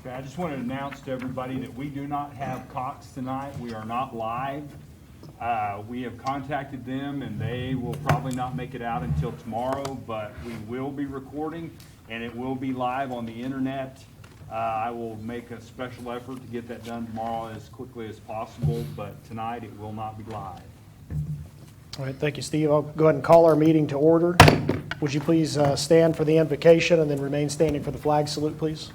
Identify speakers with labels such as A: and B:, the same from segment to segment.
A: Okay, I just want to announce to everybody that we do not have Cox tonight. We are not live. We have contacted them, and they will probably not make it out until tomorrow, but we will be recording, and it will be live on the internet. I will make a special effort to get that done tomorrow as quickly as possible, but tonight it will not be live.
B: All right, thank you, Steve. I'll go ahead and call our meeting to order. Would you please stand for the invocation and then remain standing for the flag salute, please?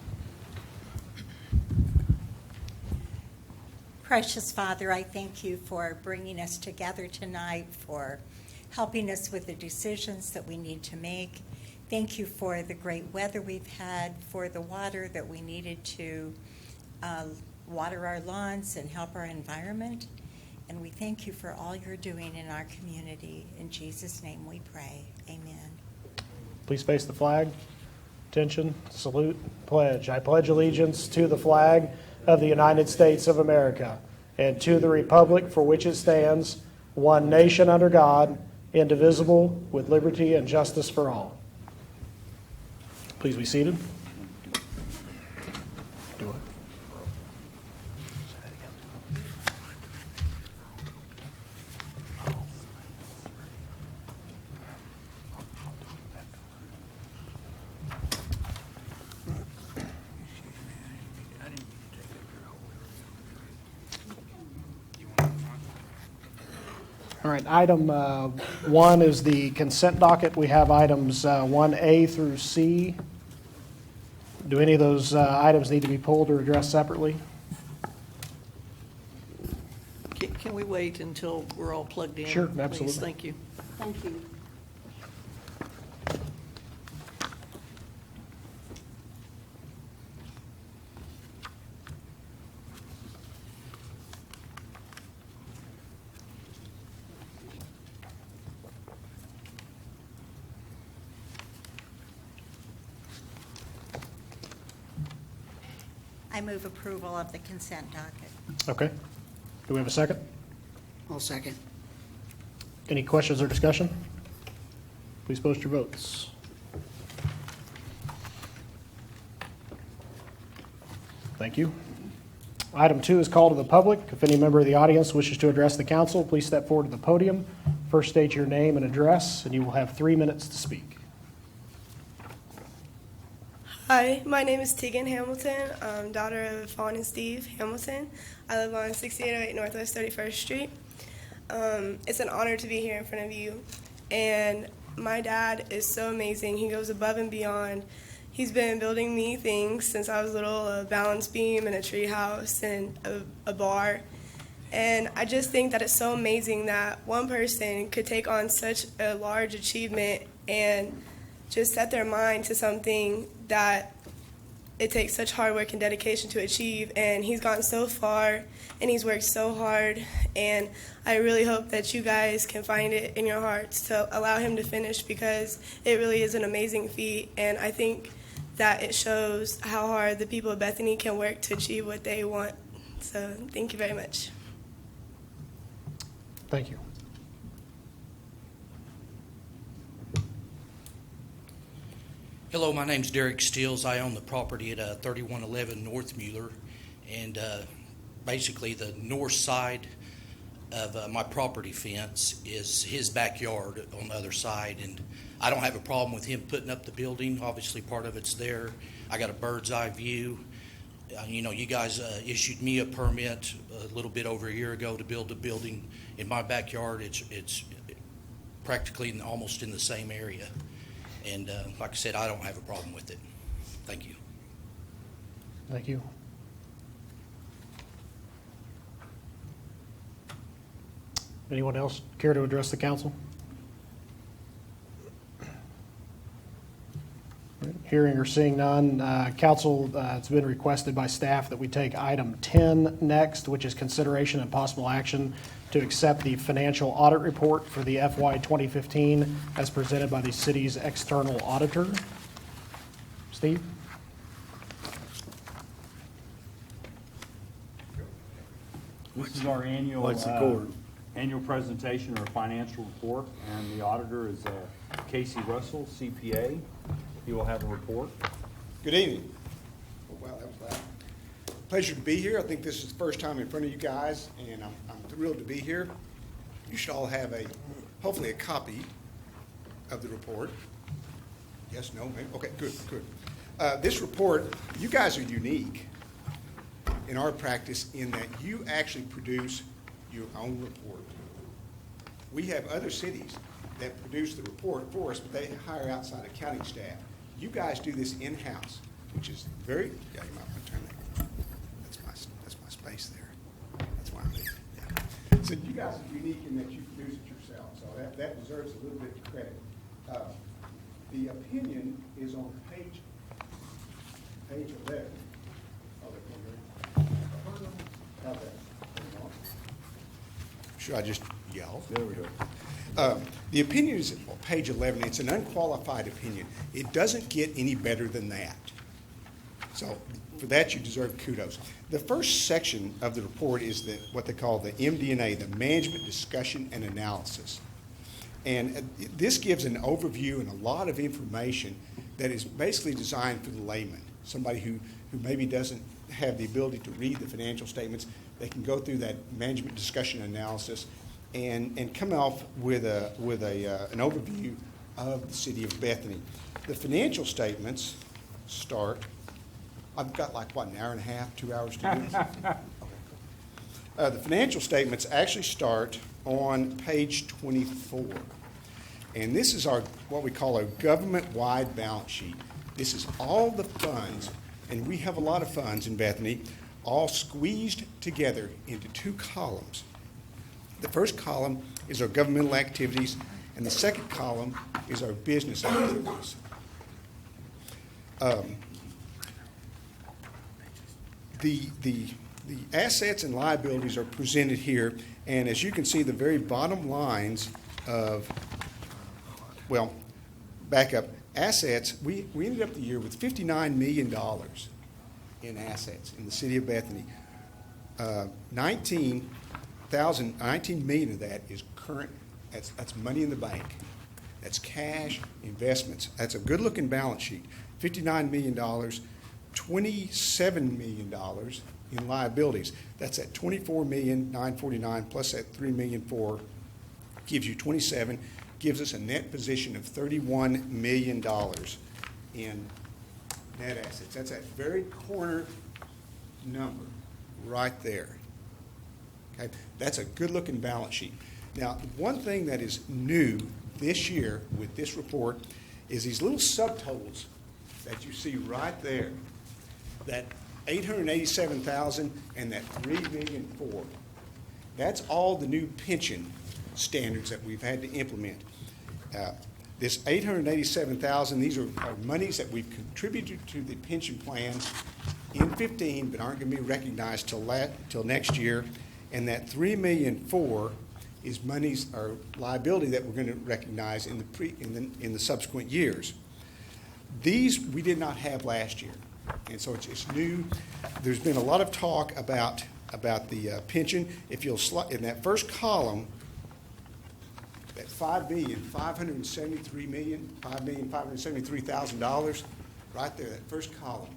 C: Precious Father, I thank you for bringing us together tonight, for helping us with the decisions that we need to make. Thank you for the great weather we've had, for the water that we needed to water our lawns and help our environment. And we thank you for all you're doing in our community. In Jesus' name we pray. Amen.
B: Please face the flag. Attention, salute, pledge. I pledge allegiance to the flag of the United States of America and to the republic for which it stands, one nation under God, indivisible, with liberty and justice for all. Please be seated. Do it. All right, item 1 is the consent docket. We have items 1A through C. Do any of those items need to be pulled or addressed separately?
D: Can we wait until we're all plugged in?
B: Sure,
D: please?
B: absolutely.
D: Thank you.
C: Thank you. I move approval of the consent docket.
B: Okay. Do we have a second?
D: I'll second.
B: Any questions or discussion? Please post your votes. Thank you. Item 2 is call to the public. If any member of the audience wishes to address the council, please step forward to the podium. First state your name and address, and you will have 3 minutes to speak.
E: Hi, my name is Tegan Hamilton. I'm daughter of Fawn and Steve Hamilton. I live on 6808 Northwest 31st Street. It's an honor to be here in front of you. And my dad is so amazing. He goes above and beyond. He's been building me things since I was little, a balance beam and a tree house and a bar. And I just think that it's so amazing that one person could take on such a large achievement and just set their mind to something that it takes such hard work and dedication to achieve. And he's gone so far and he's worked so hard. And I really hope that you guys can find it in your hearts to allow him to finish, because it really is an amazing feat. And I think that it shows how hard the people of Bethany can work to achieve what they want. So thank you very much.
B: Thank you.
F: Hello, my name's Derek Steels. I own the property at 3111 North Mueller, and basically the north side of my property fence is his backyard on the other side, and I don't have a problem with him putting up the building. Obviously, part of it's there. I got a bird's eye view. You guys issued me a permit a little bit over a year ago to build a building in my backyard. It's practically almost in the same area. And like I said, I don't have a problem with it. Thank you.
B: Thank you. Anyone else care to address the council? Hearing or seeing none, council, it's been requested by staff that we take item 10 next, which is consideration and possible action to accept the financial audit report for the FY 2015 as presented by the city's external auditor. Steve?
A: This is our annual annual presentation or financial report, and the auditor is Casey Russell, CPA. He will have a report.
G: Good evening. Oh, wow, that was loud. pleasure to be here. I think this is the first time in front of you guys, and I'm thrilled to be here. You should all have hopefully a copy of the report. Yes, no, maybe? Okay, good. This report, you guys are unique in our practice in that you actually produce your own report. We have other cities that produce the report for us, but they hire outside accounting staff. You guys do this in-house, which is very, yeah, you might want to turn that. That's my space there. That's why I'm there. Yeah. So you guys are unique in that you produce it yourself, so that deserves a little bit of credit. The opinion is on page 11. Should I just yell? There we go. The opinion is on page 11. It's an unqualified opinion. It doesn't get any better than that. So for that, you deserve kudos. The first section of the report is what they call the MD&A, the Management Discussion and Analysis. And this gives an overview and a lot of information that is basically designed for the layman, somebody who maybe doesn't have the ability to read the financial statements. They can go through that management discussion analysis and come off with an overview of the city of Bethany. The financial statements start. I've got an hour and a half, 2 hours to do this. Okay. The financial statements actually start on page 24. And this is what we call our government-wide balance sheet. This is all the funds, and we have a lot of funds in Bethany, all squeezed together into two columns. The first column is our governmental activities, and the second column is our business activities. The assets and liabilities are presented here, and as you can see, the very bottom lines of, well, back up, assets, we ended up the year with $59 million in assets in the city of Bethany. 19 million of that is current. That's money in the bank. That's cash, investments. That's a good-looking balance sheet. $59 million, $27 million in liabilities. That's at $24,949,000 plus that $3,000,004 gives you 27. Gives us a net position of $31 million in net assets. That's that very corner number right there. Okay, that's a good-looking balance sheet. Now, one thing that is new this year with this report is these little subtotals that you see right there. That $887,000 and that $3,000,004. That's all the new pension standards that we've had to implement. This $887,000, these are monies that we've contributed to the pension plans in 15, but aren't going to be recognized till next year. And that $3,000,004 is monies or liability that we're going to recognize in the subsequent years. These we did not have last year, and so it's new. There's been a lot of talk about the pension. If you'll in that first column, that $5,573,000, right there, that first column.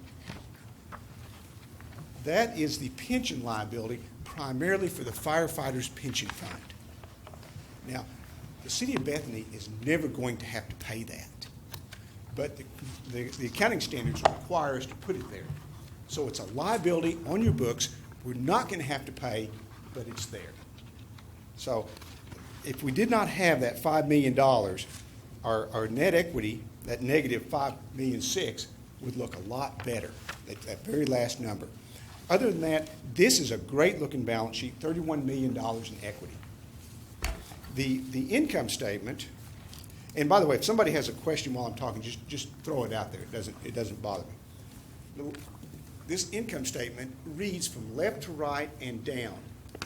G: That is the pension liability primarily for the firefighters' pension fund. Now, the city of Bethany is never going to have to pay that, but the accounting standards require us to put it there. So it's a liability on your books. We're not going to have to pay, but it's there. So if we did not have that $5 million, our net equity, that negative $5,000,006, would look a lot better, that very last number. Other than that, this is a great-looking balance sheet, $31 million in equity. The income statement, and by the way, if somebody has a question while I'm talking, just throw it out there. It doesn't bother me. This income statement reads from left to right and down.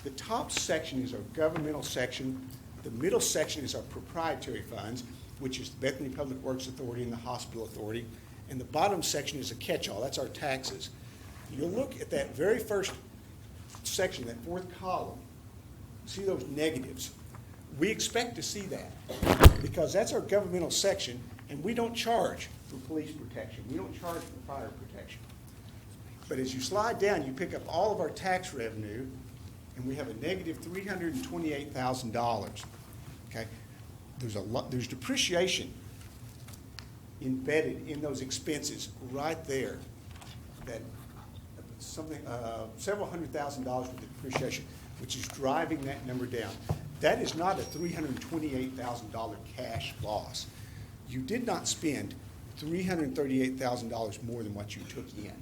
G: The top section is our governmental section. The middle section is our proprietary funds, which is the Bethany Public Works Authority and the Hospital Authority. And the bottom section is a catch-all. That's our taxes. You'll look at that very first section, that fourth column. See those negatives? We expect to see that because that's our governmental section, and we don't charge for police protection. We don't charge for fire protection. But as you slide down, you pick up all of our tax revenue, and we have a negative $328,000. Okay? There's depreciation embedded in those expenses right there. That something, several $100,000 worth of depreciation, which is driving that number down. That is not a $328,000 cash loss. You did not spend $338,000 more than what you took in.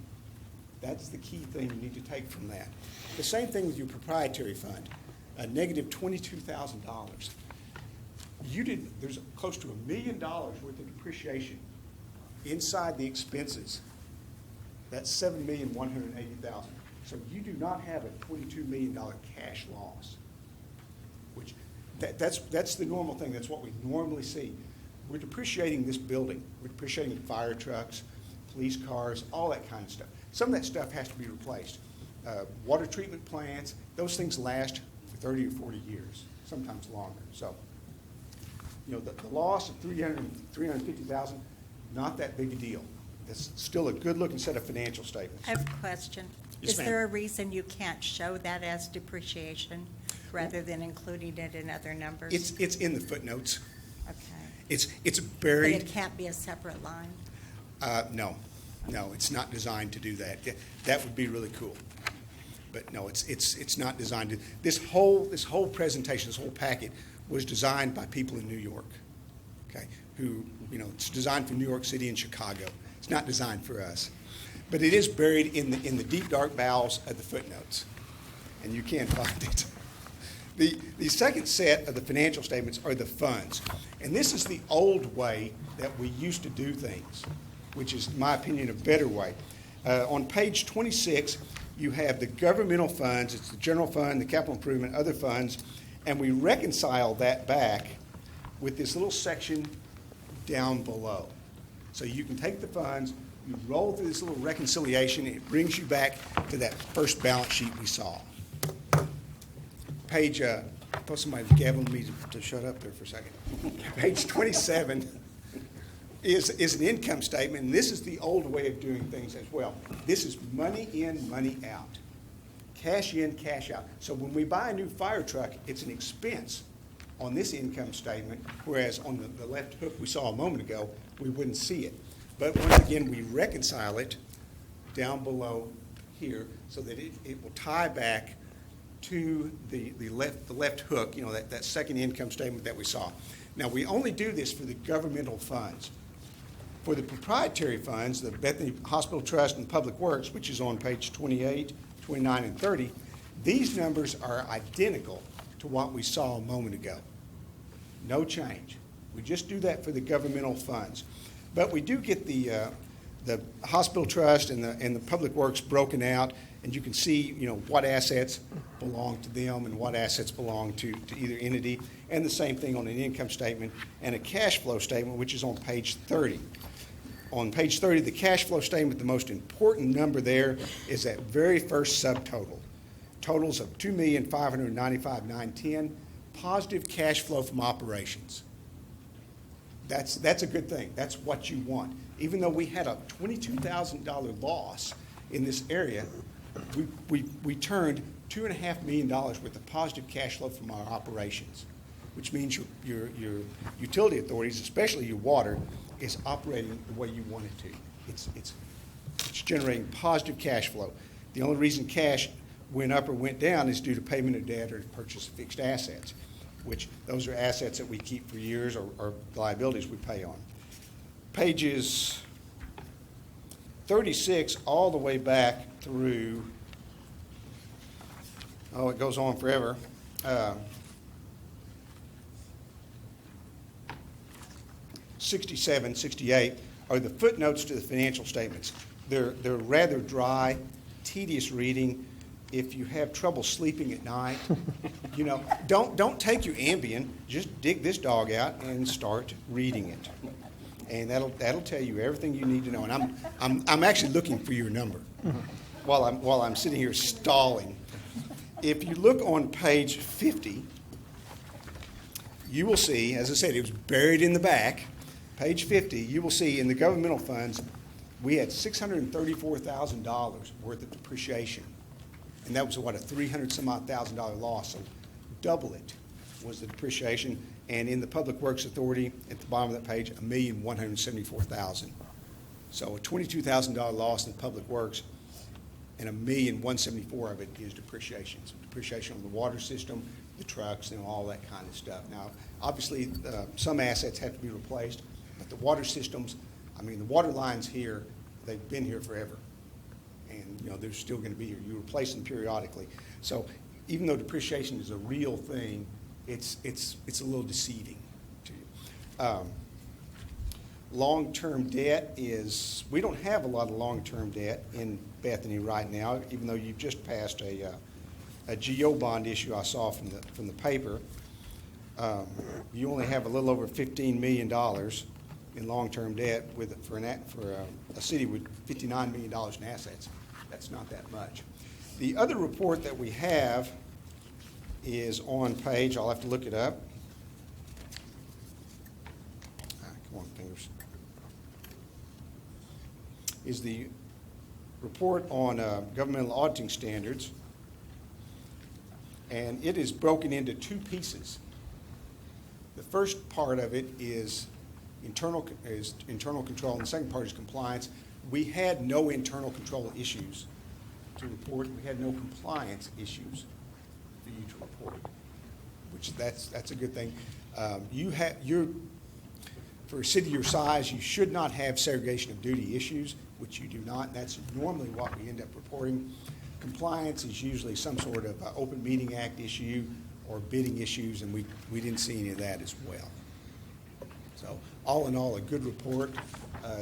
G: That's the key thing you need to take from that. The same thing with your proprietary fund, a negative $22,000. There's close to $1 million worth of depreciation inside the expenses. That's $7,180,000. So you do not have a $22 million cash loss, which that's the normal thing. That's what we normally see. We're depreciating this building. We're depreciating fire trucks, police cars, all that kind of stuff. Some of that stuff has to be replaced. Water treatment plants, those things last for 30 or 40 years, sometimes longer. So, you know, the loss of $350,000, not that big a deal. It's still a good-looking set of financial statements.
C: I have a question.
G: Yes,
C: Is
G: ma'am.
C: there a reason you can't show that as depreciation rather than including it in other numbers?
G: It's in the footnotes.
C: Okay.
G: It's
C: But
G: buried.
C: it can't be a separate line?
G: No, it's not designed to do that. That would be really cool. But no, it's not designed to. This whole presentation, this whole packet was designed by people in New York, okay, who, you know, it's designed for New York City and Chicago. It's not designed for us. But it is buried in the deep, dark bowels of the footnotes, and you can find it. The second set of the financial statements are the funds. And this is the old way that we used to do things, which is, in my opinion, a better way. On page 26, you have the governmental funds. It's the general fund, the capital improvement, other funds, and we reconcile that back with this little section down below. So you can take the funds, you roll through this little reconciliation, and it brings you back to that first balance sheet we saw. Page, I thought somebody was gabbling me to shut up there for a second. Page 27 is an income statement, and this is the old way of doing things as well. This is money in, money out. Cash in, cash out. So when we buy a new fire truck, it's an expense on this income statement, whereas on the left hook we saw a moment ago, we wouldn't see it. But once again, we reconcile it down below here so that it will tie back to the left hook, you know, that second income statement that we saw. Now, we only do this for the governmental funds. For the proprietary funds, the Bethany Hospital Trust and Public Works, which is on page 28, 29, and 30, these numbers are identical to what we saw a moment ago. No change. We just do that for the governmental funds. But we do get the hospital trust and the public works broken out, and you can see, you know, what assets belong to them and what assets belong to either entity, and the same thing on an income statement and a cash flow statement, which is on page 30. On page 30, the cash flow statement, the most important number there is that very first subtotal. Totals of $2,595,910, positive cash flow from operations. That's a good thing. That's what you want. Even though we had a $22,000 loss in this area, we turned $2.5 million worth of positive cash flow from our operations, which means your utility authorities, especially your water, is operating the way you want it to. It's generating positive cash flow. The only reason cash went up or went down is due to payment of debt or purchase of fixed assets, which those are assets that we keep for years or liabilities we pay on. Pages 36 all the way back through, it goes on forever. 67, 68 are the footnotes to the financial statements. They're rather dry, tedious reading. If you have trouble sleeping at night, you know, don't take your Ambien. Just dig this dog out and start reading it, and that'll tell you everything you need to know. And I'm actually looking for your number while I'm sitting here stalling. If you look on page 50, you will see, as I said, it was buried in the back. Page 50, you will see in the governmental funds we had $634,000 worth of depreciation. And that was what, a $300-some-odd-thousand loss. So double it was the depreciation. And in the Public Works Authority, at the bottom of that page, $1,174,000. So a $22,000 loss in Public Works, and $1,174,000 of it is depreciation. So depreciation on the water system, the trucks, and all that kind of stuff. Now, obviously, some assets have to be replaced, but the water systems, I mean, the water lines here, they've been here forever. And, you know, they're still going to be here. You replace them periodically. So even though depreciation is a real thing, it's a little deceiving to you. Long-term debt is, we don't have a lot of long-term debt in Bethany right now, even though you've just passed a GO bond issue I saw from the paper. You only have a little over $15 million in long-term debt for a city with $59 million in assets. That's not that much. The other report that we have is on page, I'll have to look it up. Come on, fingers. Is the report on governmental auditing standards. And it is broken into two pieces. The first part of it is internal control, and the second part is compliance. We had no internal control issues to report. We had no compliance issues for you to report, which that's a good thing. For a city your size, you should not have segregation of duty issues, which you do not. That's normally what we end up reporting. Compliance is usually some sort of Open Meeting Act issue or bidding issues, and we didn't see any of that as well. So all in all, a good report.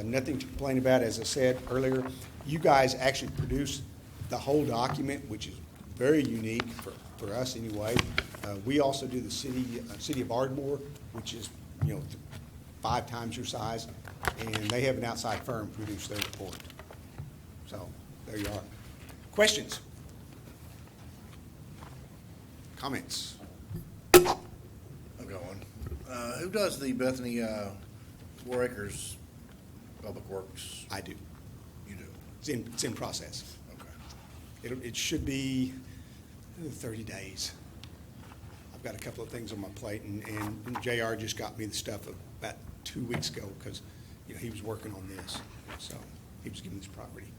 G: Nothing to complain about. As I said earlier, you guys actually produce the whole document, which is very unique for us anyway. We also do the city of Ardmore, which is 5 times your size, and they have an outside firm produce their report. So there you are. Questions? Comments?
H: I've got one. Who does the Bethany 4 acres Public Works?
G: I do.
H: You do?
G: It's in process.
H: Okay.
G: It should be 30 days. I've got a couple of things on my plate, and JR just got me the stuff about 2 weeks ago because he was working on this, so he was given this property.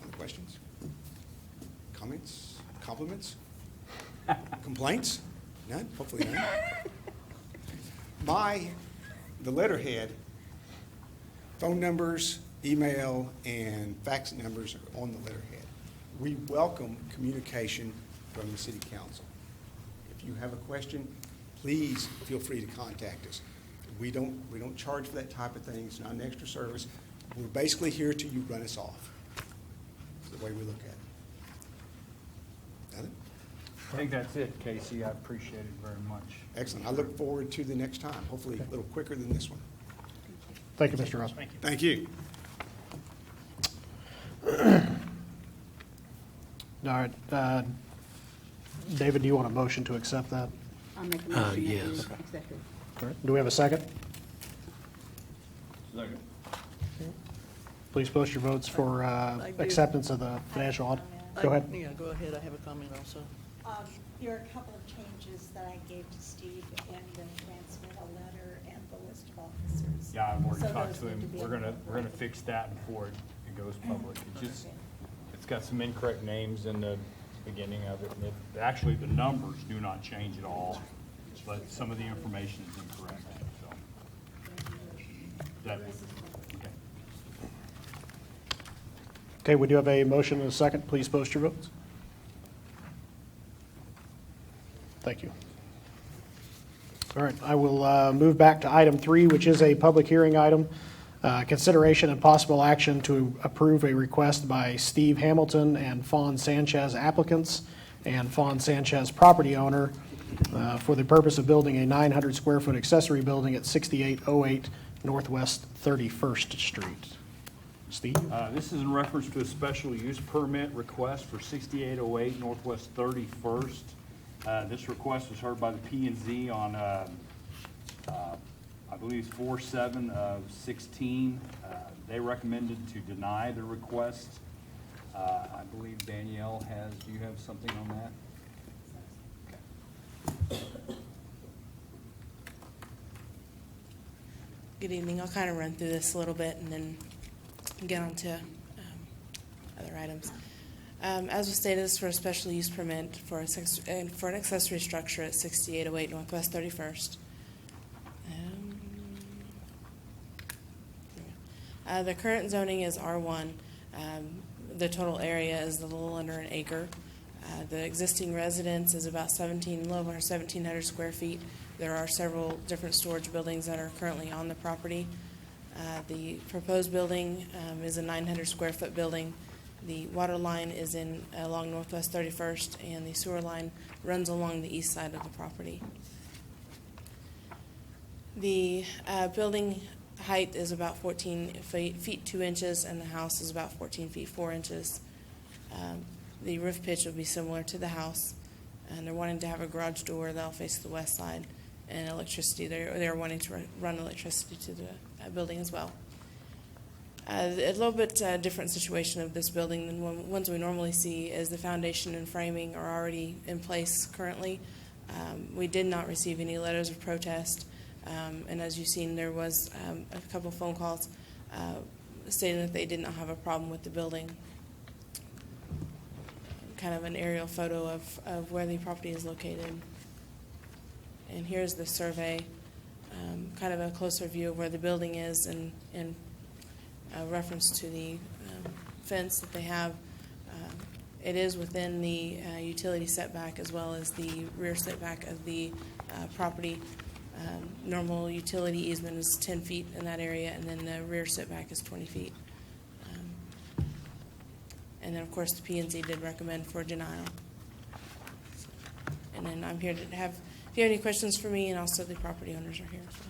G: Any questions? Comments? Compliments? Complaints? None? Hopefully none. The letterhead, phone numbers, email, and fax numbers are on the letterhead. We welcome communication from the City Council. If you have a question, please feel free to contact us. We don't charge for that type of thing. It's not an extra service. We're basically here till you run us off. That's the way we look at it. Nothing?
A: I think that's it, Casey. I appreciate it very much.
G: Excellent. I look forward to the next time, hopefully a little quicker than this one.
B: Thank you, Mr. Ross.
G: Thank you.
B: All right. David, do you want a motion to accept that?
I: I'll make a motion.
F: Yes.
I: Exactly.
B: All right. Do we have a second?
A: Second.
B: Please post your votes for
D: I do.
B: acceptance of the financial audit. Go ahead.
D: Yeah, go ahead. I have a comment also.
C: There are a couple of changes that I gave to Steve and the transmit a letter and the list of officers.
A: Yeah, I've already
C: So
A: talked
C: those
A: to
C: need
A: him.
C: be
A: We're gonna
C: incorporated.
A: fix that before it goes public. It's got some incorrect names in the beginning of it. Actually, the numbers do not change at all, but some of the information is incorrect, so. Okay.
B: Okay, we do have a motion and a second. Please post your votes. Thank you. All right, I will move back to item 3, which is a public hearing item. Consideration and possible action to approve a request by Steve Hamilton and Fawn Sanchez applicants and Fawn Sanchez property owner for the purpose of building a 900 square foot accessory building at 6808 Northwest 31st Street. Steve?
A: This is in reference to a special use permit request for 6808 Northwest 31st. This request was heard by the P&Z on, I believe 4/7 of 16. They recommended to deny the request. I believe Danielle has, do you have something on that?
I: Good evening. I'll kind of run through this a little bit and then get on to other items. As was stated, this is for a special use permit for an accessory structure at 6808 Northwest 31st. The current zoning is R1. The total area is a little under an acre. The existing residence is about 1,700 square feet. There are several different storage buildings that are currently on the property. The proposed building is a 900 square foot building. The water line is along Northwest 31st, and the sewer line runs along the east side of the property. The building height is about 14 feet 2 inches, and the house is about 14 feet 4 inches. The roof pitch will be similar to the house, and they're wanting to have a garage door that'll face the west side, and electricity. They're wanting to run electricity to the building as well. A little bit different situation of this building than ones we normally see is the foundation and framing are already in place currently. We did not receive any letters of protest, and as you've seen, there was a couple phone calls stating that they did not have a problem with the building. Kind of an aerial photo of where the property is located. And here's the survey, kind of a closer view of where the building is and reference to the fence that they have. It is within the utility setback as well as the rear setback of the property. Normal utility easement is 10 feet in that area, and then the rear setback is 20 feet. And then, of course, the P&Z did recommend for denial. And then I'm here to have, if you have any questions for me, and also the property owners are here. So.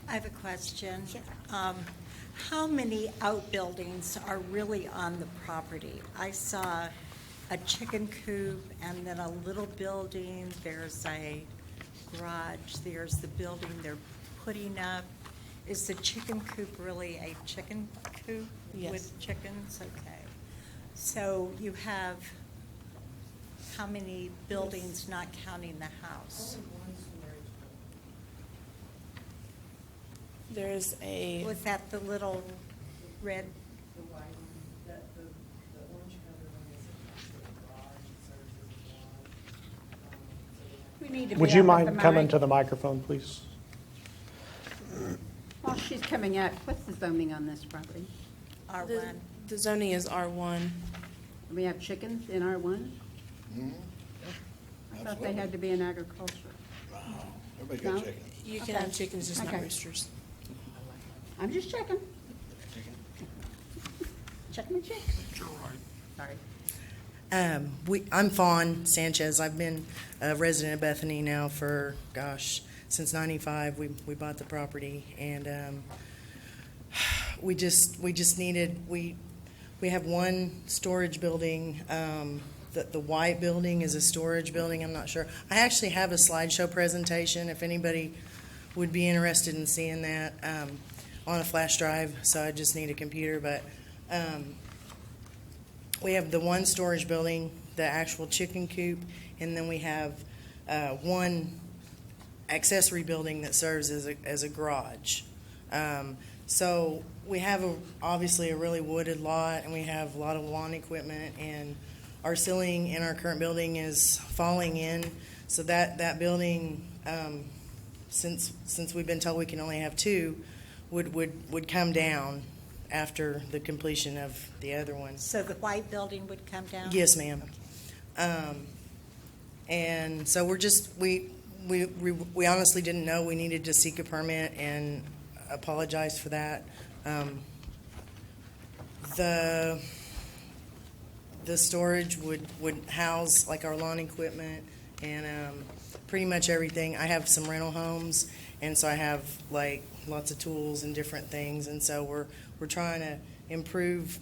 C: I have a question.
I: Sure.
C: How many outbuildings are really on the property? I saw a chicken coop and then a little building. There's a garage. There's the building they're putting up. Is the chicken coop really a chicken coop
I: Yes.
C: with chickens? Okay. So you have how many buildings not counting the house?
I: There's a,
C: Was that the little red?
J: The white one, the orange color one is actually a garage, it serves as a garage.
K: We need to be
B: Would you
K: up at
B: mind
K: the
B: coming
K: mic.
B: to the microphone, please?
K: While she's coming up, what's the zoning on this property?
C: R1.
I: the zoning is R1.
K: We have chickens in R1? I thought they had to be in agriculture.
H: Everybody
K: No?
H: got chicken.
I: You can
K: Okay.
I: have chickens, just not
K: Okay.
I: roosters.
K: I'm just checking. Checking the chicks. Sorry.
L: I'm Fawn Sanchez. I've been a resident of Bethany now for, since '95. We bought the property, and we have one storage building. The white building is a storage building. I'm not sure. I actually have a slideshow presentation if anybody would be interested in seeing that on a flash drive. So I just need a computer, but. We have the one storage building, the actual chicken coop, and then we have one accessory building that serves as a garage. So we have obviously a really wooded lot, and we have a lot of lawn equipment, and our ceiling in our current building is falling in. So that building, since we've been told we can only have two, would come down after the completion of the other one.
C: So the white building would come down?
L: Yes, ma'am. And so we honestly didn't know we needed to seek a permit, and apologize for that. The storage would house like our lawn equipment and pretty much everything. I have some rental homes, and so I have like lots of tools and different things, and so we're trying to improve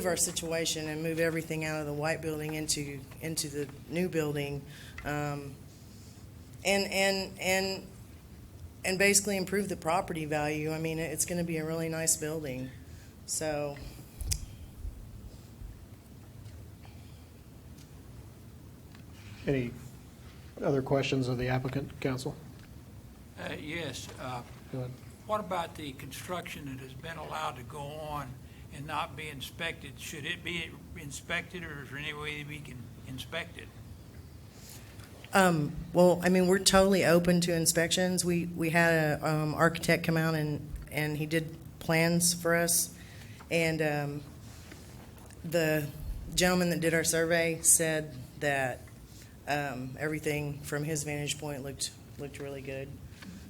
L: our situation and move everything out of the white building into the new building, and and basically improve the property value. I mean, it's going to be a really nice building. So,
B: Any other questions of the applicant, council?
M: Yes.
B: Go ahead.
M: What about the construction that has been allowed to go on and not be inspected? Should it be inspected, or is there any way that we can inspect it?
L: well, I mean, we're totally open to inspections. We had a architect come out and he did plans for us. And the gentleman that did our survey said that everything from his vantage point looked really good.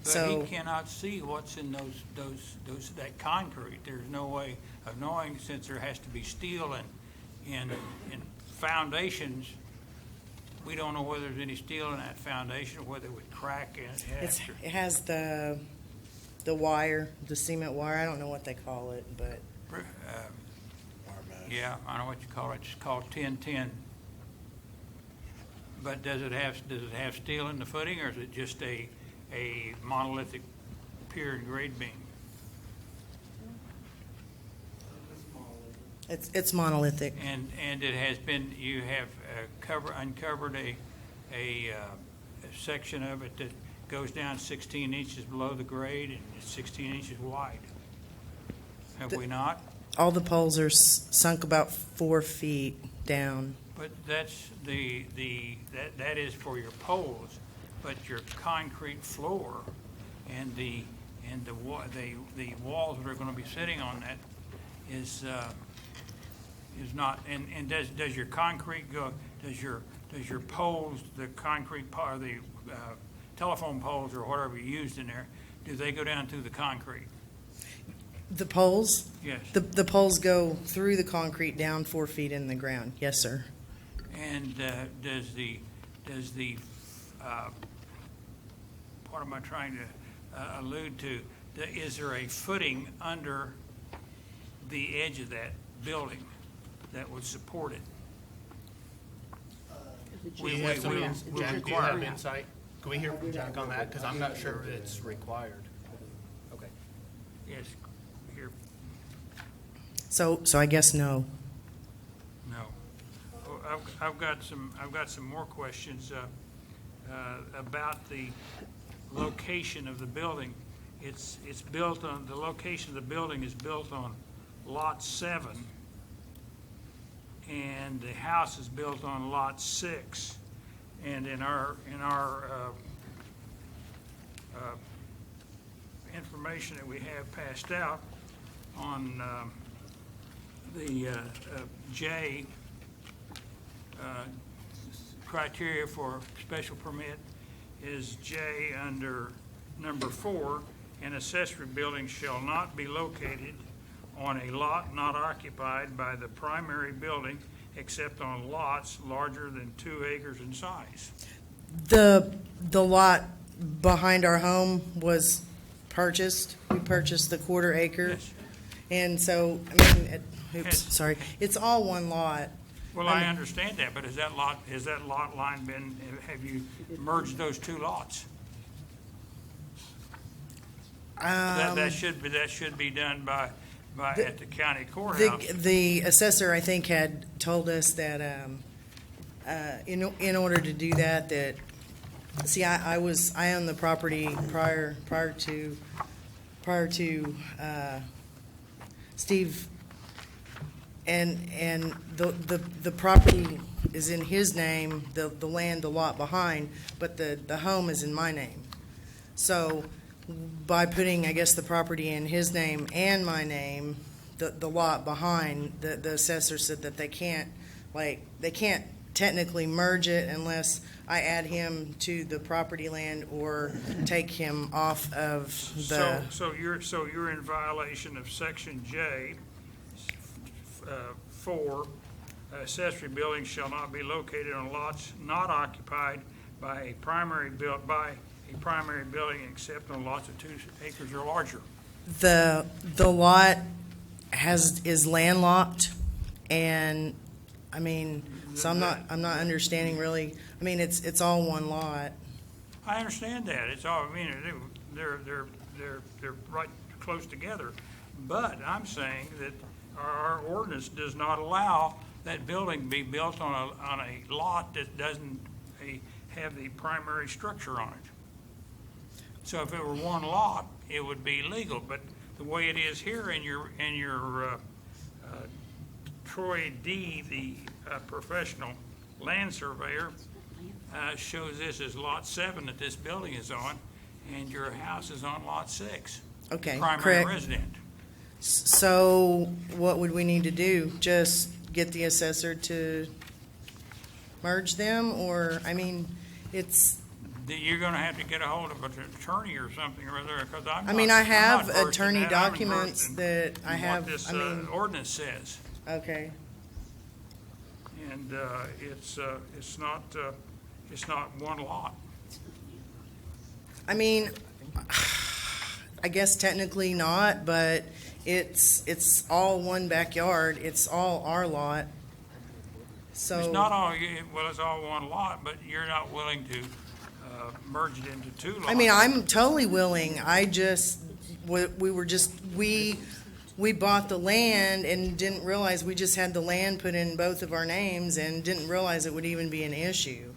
M: But
L: So
M: he cannot see what's in that concrete. There's no way of knowing, since there has to be steel and foundations. We don't know whether there's any steel in that foundation or whether it would crack
L: it has the wire, the cement wire. I don't know what they call it, but
M: Yeah, I know what you call it. It's called 1010. But does it have steel in the footing, or is it just a monolithic pier and grade beam?
L: it's monolithic.
M: And it has been, you have uncovered a section of it that goes down 16 inches below the grade and it's 16 inches wide. Have we not?
L: All the poles are sunk about 4 feet down.
M: But that's that is for your poles, but your concrete floor and the walls that are going to be sitting on that is not. And does your concrete go? Does your poles, the concrete or the telephone poles or whatever you used in there, do they go down through the concrete?
L: The poles?
M: Yes.
L: The poles go through the concrete down 4 feet in the ground. Yes, sir.
M: And does the what am I trying to allude to? Is there a footing under the edge of that building that would support it?
N: Do you have some Jack, do you have insight? Can we hear from Jack on that? Because I'm not sure it's required. Okay.
M: Yes. Here.
L: So I guess no.
M: No. Oh, I've got some more questions about the location of the building. It's built on, the location of the building is built on lot 7, and the house is built on lot 6. And in our information that we have passed out on the J criteria for special permit is J under number 4, an accessory building shall not be located on a lot not occupied by the primary building except on lots larger than 2 acres in size.
L: The lot behind our home was purchased. We purchased the 1/4 acre.
M: Yes.
L: And so,
M: Yes.
L: sorry. It's all one lot.
M: Well, I understand that, but has that lot line been, have you merged those 2 lots? That should be done by at the county courthouse.
L: The assessor, I think, had told us that in order to do that, see, I owned the property prior to Steve, and the property is in his name, the land, the lot behind, but the home is in my name. So by putting, I guess, the property in his name and my name, the lot behind, the assessor said that they can't technically merge it unless I add him to the property land or take him off of the.
M: So you're in violation of section J, 4, accessory buildings shall not be located on lots not occupied by a primary building except on lots of 2 acres or larger.
L: The lot is landlocked, and I mean, so I'm not understanding really. I mean, it's all one lot.
M: I understand that. It's all, I mean, they're right close together. But I'm saying that our ordinance does not allow that building to be built on a lot that doesn't have the primary structure on it. So if it were one lot, it would be legal, but the way it is here in your Troy D, the professional land surveyor, shows this as lot 7 that this building is on, and your house is on lot 6.
L: Okay,
M: Primary
L: correct.
M: resident.
L: So what would we need to do? Just get the assessor to merge them, or, I mean, it's,
M: You're gonna have to get a hold of an attorney or something or other, because I'm not.
L: I mean, I
M: I'm not
L: have
M: versed in
L: attorney
M: that. I'm
L: documents
M: versed in
L: that I have,
M: what this
L: I mean,
M: ordinance says.
L: okay.
M: And it's not one lot.
L: I mean, I guess technically not, but it's all one backyard. It's all our lot. So.
M: It's not all, well, it's all one lot, but you're not willing to merge it into 2 lots.
L: I mean, I'm totally willing. I just, we bought the land and didn't realize we just had the land put in both of our names and didn't realize it would even be an issue.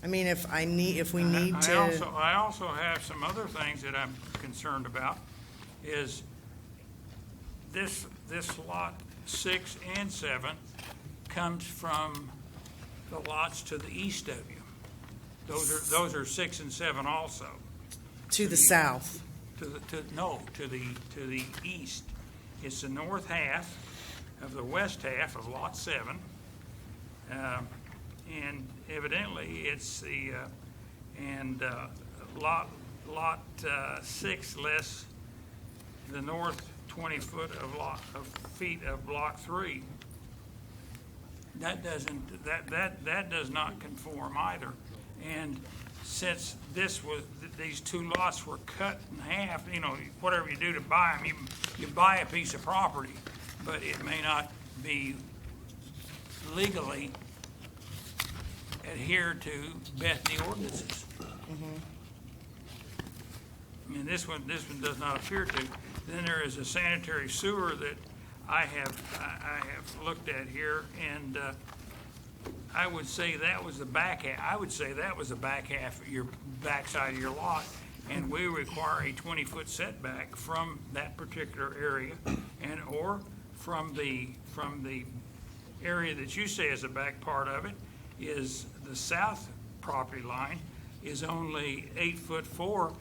L: I mean, if we need to.
M: I also have some other things that I'm concerned about, is this lot 6 and 7 comes from the lots to the east of you. Those are 6 and 7 also.
L: To the south.
M: To the east. It's the north half of the west half of lot 7. And evidently it's the, lot 6 less the north 20 feet of block 3. That does not conform either. And since these 2 lots were cut in half, whatever you do to buy them, you buy a piece of property, but it may not be legally adhere to Bethany ordinances. I mean, this one does not appear to. Then there is a sanitary sewer that I have looked at here, and I would say that was the back half. I would say that was the back half of your backside of your lot, and we require a 20-foot setback from that particular area, or from the area that you say is the back part of it. Is the south property line is only 8'4".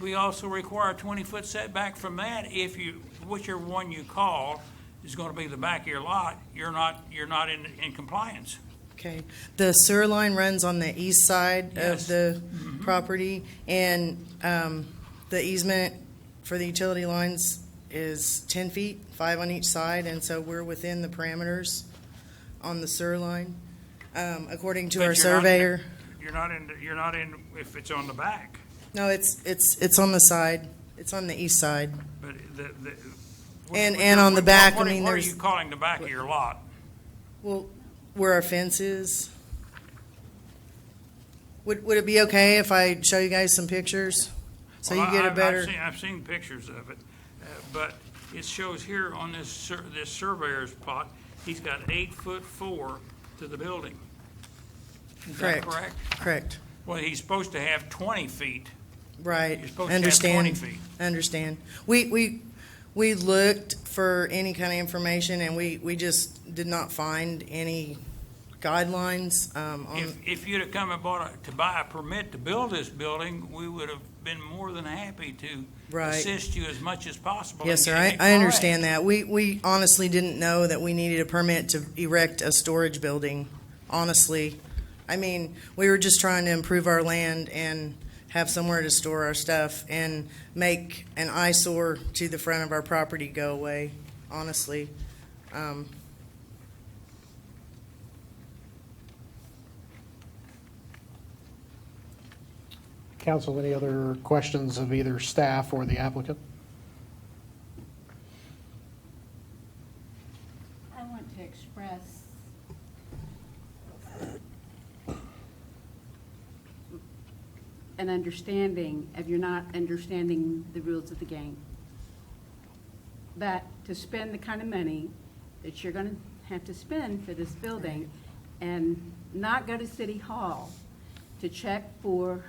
M: We also require a 20-foot setback from that. Whichever one you call is going to be the back of your lot, you're not in compliance.
L: Okay. The sewer line runs on the east side of the property, and the easement for the utility lines is 10 feet, 5 on each side, and so we're within the parameters on the sewer line. According to our surveyor.
M: You're not in if it's on the back.
L: No, it's on the side. It's on the east side.
M: But
L: and on the back,
M: what
L: I mean,
M: are
L: there's.
M: you calling the back of your lot?
L: Well, where our fence is. Would it be okay if I show you guys some pictures? So you get a better.
M: I've seen pictures of it, but it shows here on this surveyor's plot, he's got 8'4" to the building. Is that correct?
L: Correct.
M: Well, he's supposed to have 20 feet.
L: Right.
M: You're supposed
L: Understand.
M: to have 20 feet.
L: Understand. We looked for any kind of information, and we just did not find any guidelines.
M: If you'd have come and to buy a permit to build this building, we would have been more than happy to assist you as much as possible.
L: Yes, sir. I understand that. We honestly didn't know that we needed a permit to erect a storage building, honestly. I mean, we were just trying to improve our land and have somewhere to store our stuff and make an eyesore to the front of our property go away, honestly.
B: Council, any other questions of either staff or the applicant?
K: I want to express an understanding of you're not understanding the rules of the game. But to spend the kind of money that you're going to have to spend for this building and not go to City Hall to check for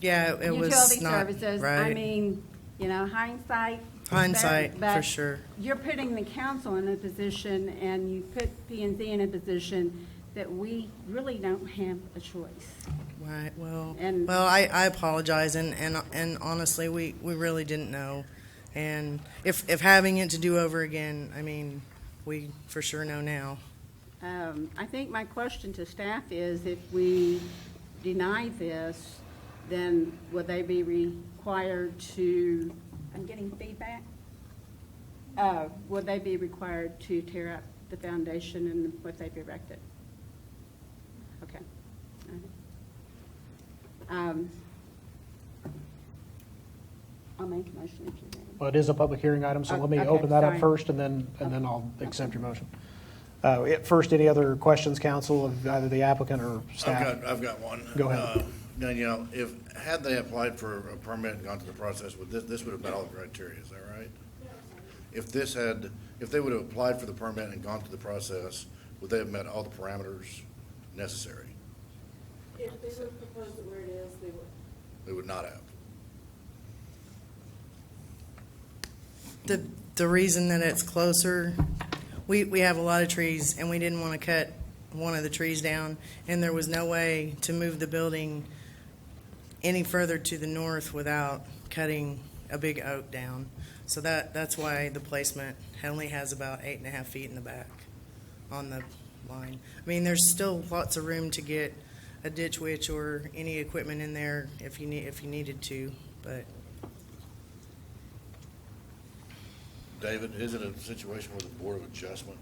L: Yeah, it was
K: utility
L: not
K: services. I
L: right.
K: mean, you know, hindsight.
L: Hindsight,
K: but
L: for sure.
K: You're putting the council in a position, and you put P&Z in a position that we really don't have a choice.
L: Right, well,
K: And-
L: I apologize, and honestly, we really didn't know. And if having it to do over again, I mean, we for sure know now.
K: I think my question to staff is, if we deny this, then would they be required to, I'm getting feedback? Would they be required to tear up the foundation and what they've erected? Okay. I'll make a motion if you're ready.
B: Well, it is a public hearing item, so let me
K: Okay,
B: open that up
K: sorry.
B: first, and then I'll accept your motion. First, any other questions, council, of either the applicant or staff?
H: I've got one.
B: Go ahead.
H: Danielle, had they applied for a permit and gone through the process, this would have met all the criteria, is that right? If they would have applied for the permit and gone through the process, would they have met all the parameters necessary?
I: If they would propose it where it is, they would.
H: They would not have.
L: The reason that it's closer, we have a lot of trees, and we didn't want to cut one of the trees down, and there was no way to move the building any further to the north without cutting a big oak down. So that's why the placement only has about 8.5 feet in the back on the line. I mean, there's still lots of room to get a ditch witch or any equipment in there if you needed to, but
H: David, is it a situation where the Board of Adjustment,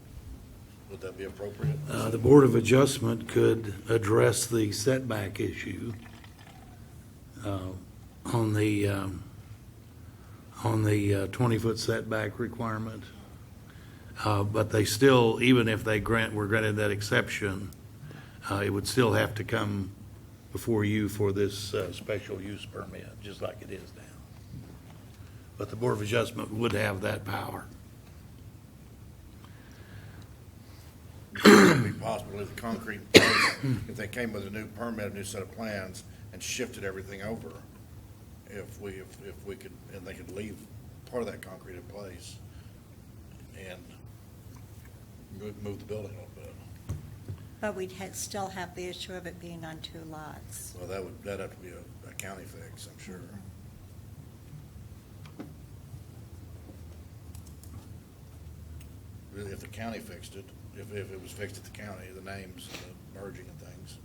H: would that be appropriate?
O: The Board of Adjustment could address the setback issue on the 20-foot setback requirement. But they still, even if they were granted that exception, it would still have to come before you for this special use permit, just like it is now. But the Board of Adjustment would have that power.
H: Would it be possible if the concrete, if they came with a new permit, a new set of plans, and shifted everything over, if we could, and they could leave part of that concrete in place and move the building a little bit?
C: But we'd still have the issue of it being on two lots.
H: Well, that'd have to be a county fix, I'm sure. Really, if the county fixed it, if it was fixed at the county, the names, the merging and things.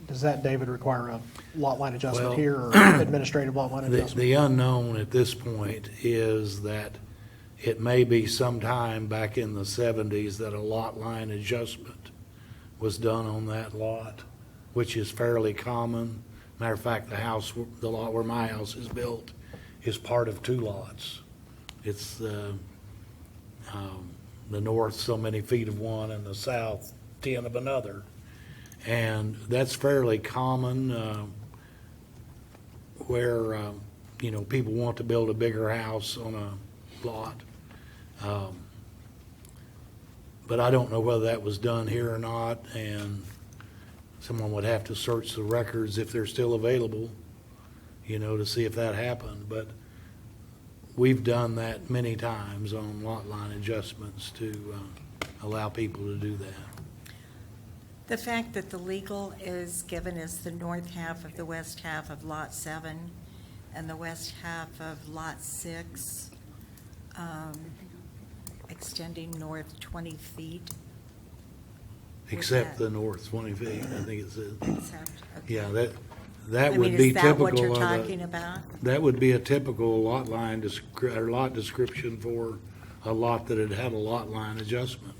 B: Does that, David, require a lot line adjustment
O: Well,
B: here, or administrative lot line adjustment?
O: The unknown at this point is that it may be sometime back in the 70s that a lot line adjustment was done on that lot, which is fairly common. Matter of fact, the lot where my house is built is part of two lots. It's the north so many feet of one and the south 10 of another. And that's fairly common where, people want to build a bigger house on a lot. But I don't know whether that was done here or not, and someone would have to search the records if they're still available, to see if that happened. But we've done that many times on lot line adjustments to allow people to do that.
C: The fact that the legal is given as the north half of the west half of Lot 7 and the west half of Lot 6, extending north 20 feet.
O: Except the north 20 feet, I think it says.
C: Except, okay.
O: Yeah, that
C: I
O: would
C: mean,
O: be
C: is that
O: typical
C: what you're
O: of
C: talking about?
O: That would be a typical lot line, or lot description for a lot that had had a lot line adjustment.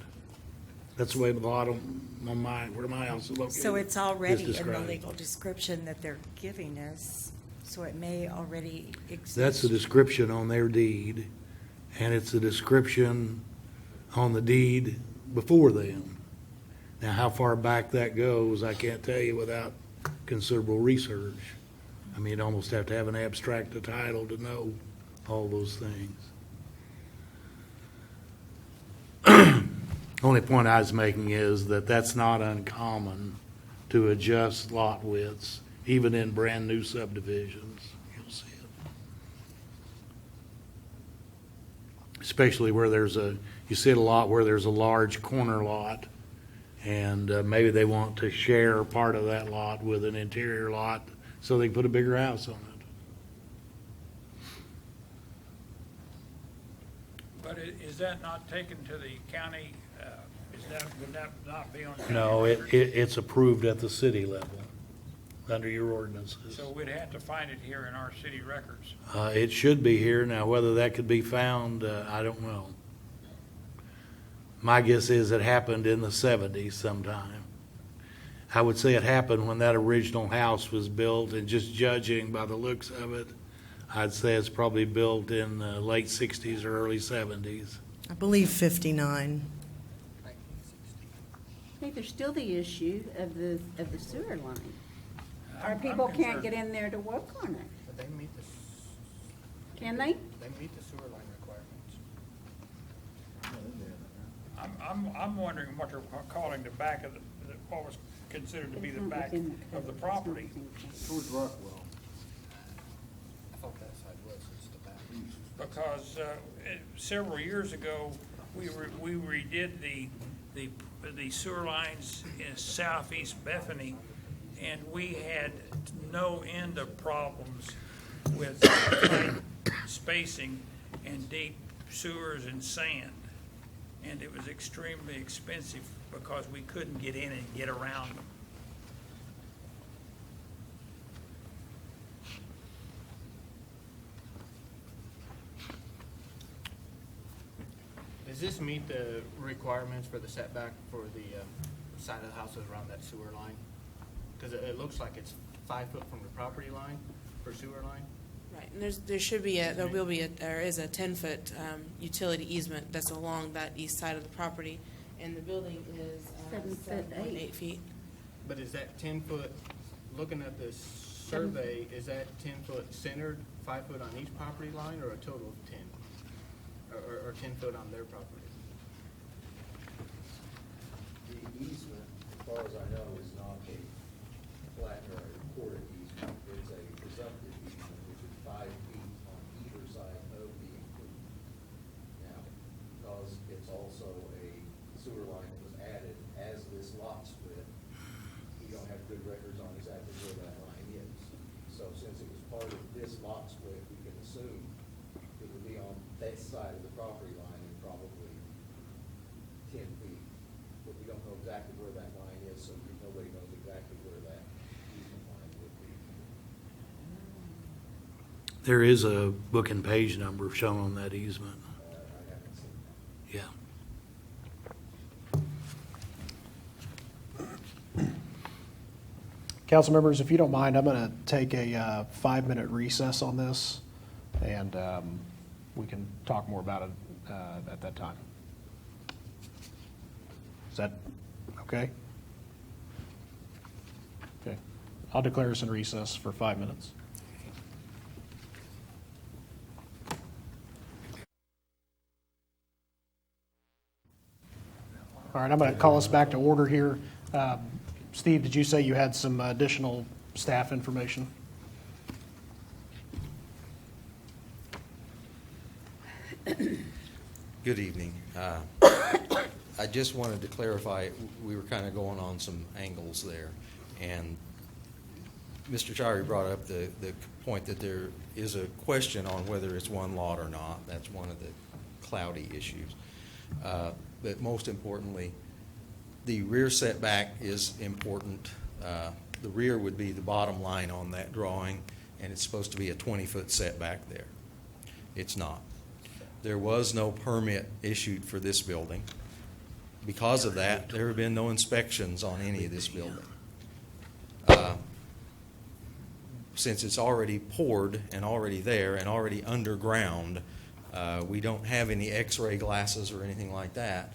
O: That's the way the lot on where my house is located.
C: So it's already in the
O: described.
C: legal description that they're giving us, so it may already exist.
O: That's the description on their deed, and it's a description on the deed before them. Now, how far back that goes, I can't tell you without considerable research. I mean, you'd almost have to have an abstract of title to know all those things. Only point I was making is that that's not uncommon to adjust lot widths, even in brand-new subdivisions. You'll see it. Especially where you see it a lot where there's a large corner lot, and maybe they want to share part of that lot with an interior lot so they can put a bigger house on it.
M: But is that not taken to the county? Would that not be on?
O: No, it's approved at the city level, under your ordinances.
M: So we'd have to find it here in our city records.
O: It should be here. Now, whether that could be found, I don't know. My guess is it happened in the 70s sometime. I would say it happened when that original house was built, and just judging by the looks of it, I'd say it's probably built in the late 60s or early 70s.
L: I believe 59.
K: I think there's still the issue of the sewer line. Our people can't get in there to work on it.
N: But they meet the,
K: Can they?
N: they meet the sewer line requirements.
M: I'm wondering what they're calling the back of what was considered to be the back of the property.
A: Towards Rockwell.
N: I thought that side was, it's the back.
M: Because several years ago, we redid the sewer lines in southeast Bethany, and we had no end of problems with tight spacing and deep sewers and sand. And it was extremely expensive because we couldn't get in and get around them.
N: Does this meet the requirements for the setback for the side of the houses around that sewer line? Because it looks like it's 5 foot from the property line for sewer line.
I: Right, and there is a 10-foot utility easement that's along that east side of the property, and the building is 7.8 feet.
N: But is that 10 foot, looking at this survey, is that 10 foot centered, 5 foot on each property line, or a total of 10? Or 10 foot on their property?
P: The easement, as far as I know, is not a flat or a recorded easement. It's a presumptive easement, which is 5 feet on either side of the improvement. Now, because it's also a sewer line that was added as this lot split, we don't have good records on exactly where that line is. So since it was part of this lot split, we can assume it would be on that side of the property line and probably 10 feet. But we don't know exactly where that line is, so nobody knows exactly where that easement line would be.
O: There is a book and page number shown on that easement.
P: I haven't seen that.
O: Yeah.
B: Council members, if you don't mind, I'm going to take a 5-minute recess on this, and we can talk more about it at that time. Is that okay? Okay. I'll declare us in recess for 5 minutes. All right, I'm going to call us back to order here. Steve, did you say you had some additional staff information?
Q: Good evening. I just wanted to clarify, we were kind of going on some angles there. And Mr. Chirey brought up the point that there is a question on whether it's one lot or not. That's one of the cloudy issues. But most importantly, the rear setback is important. The rear would be the bottom line on that drawing, and it's supposed to be a 20-foot setback there. It's not. There was no permit issued for this building. Because of that, there have been no inspections on any of this building. Since it's already poured and already there and already underground, we don't have any x-ray glasses or anything like that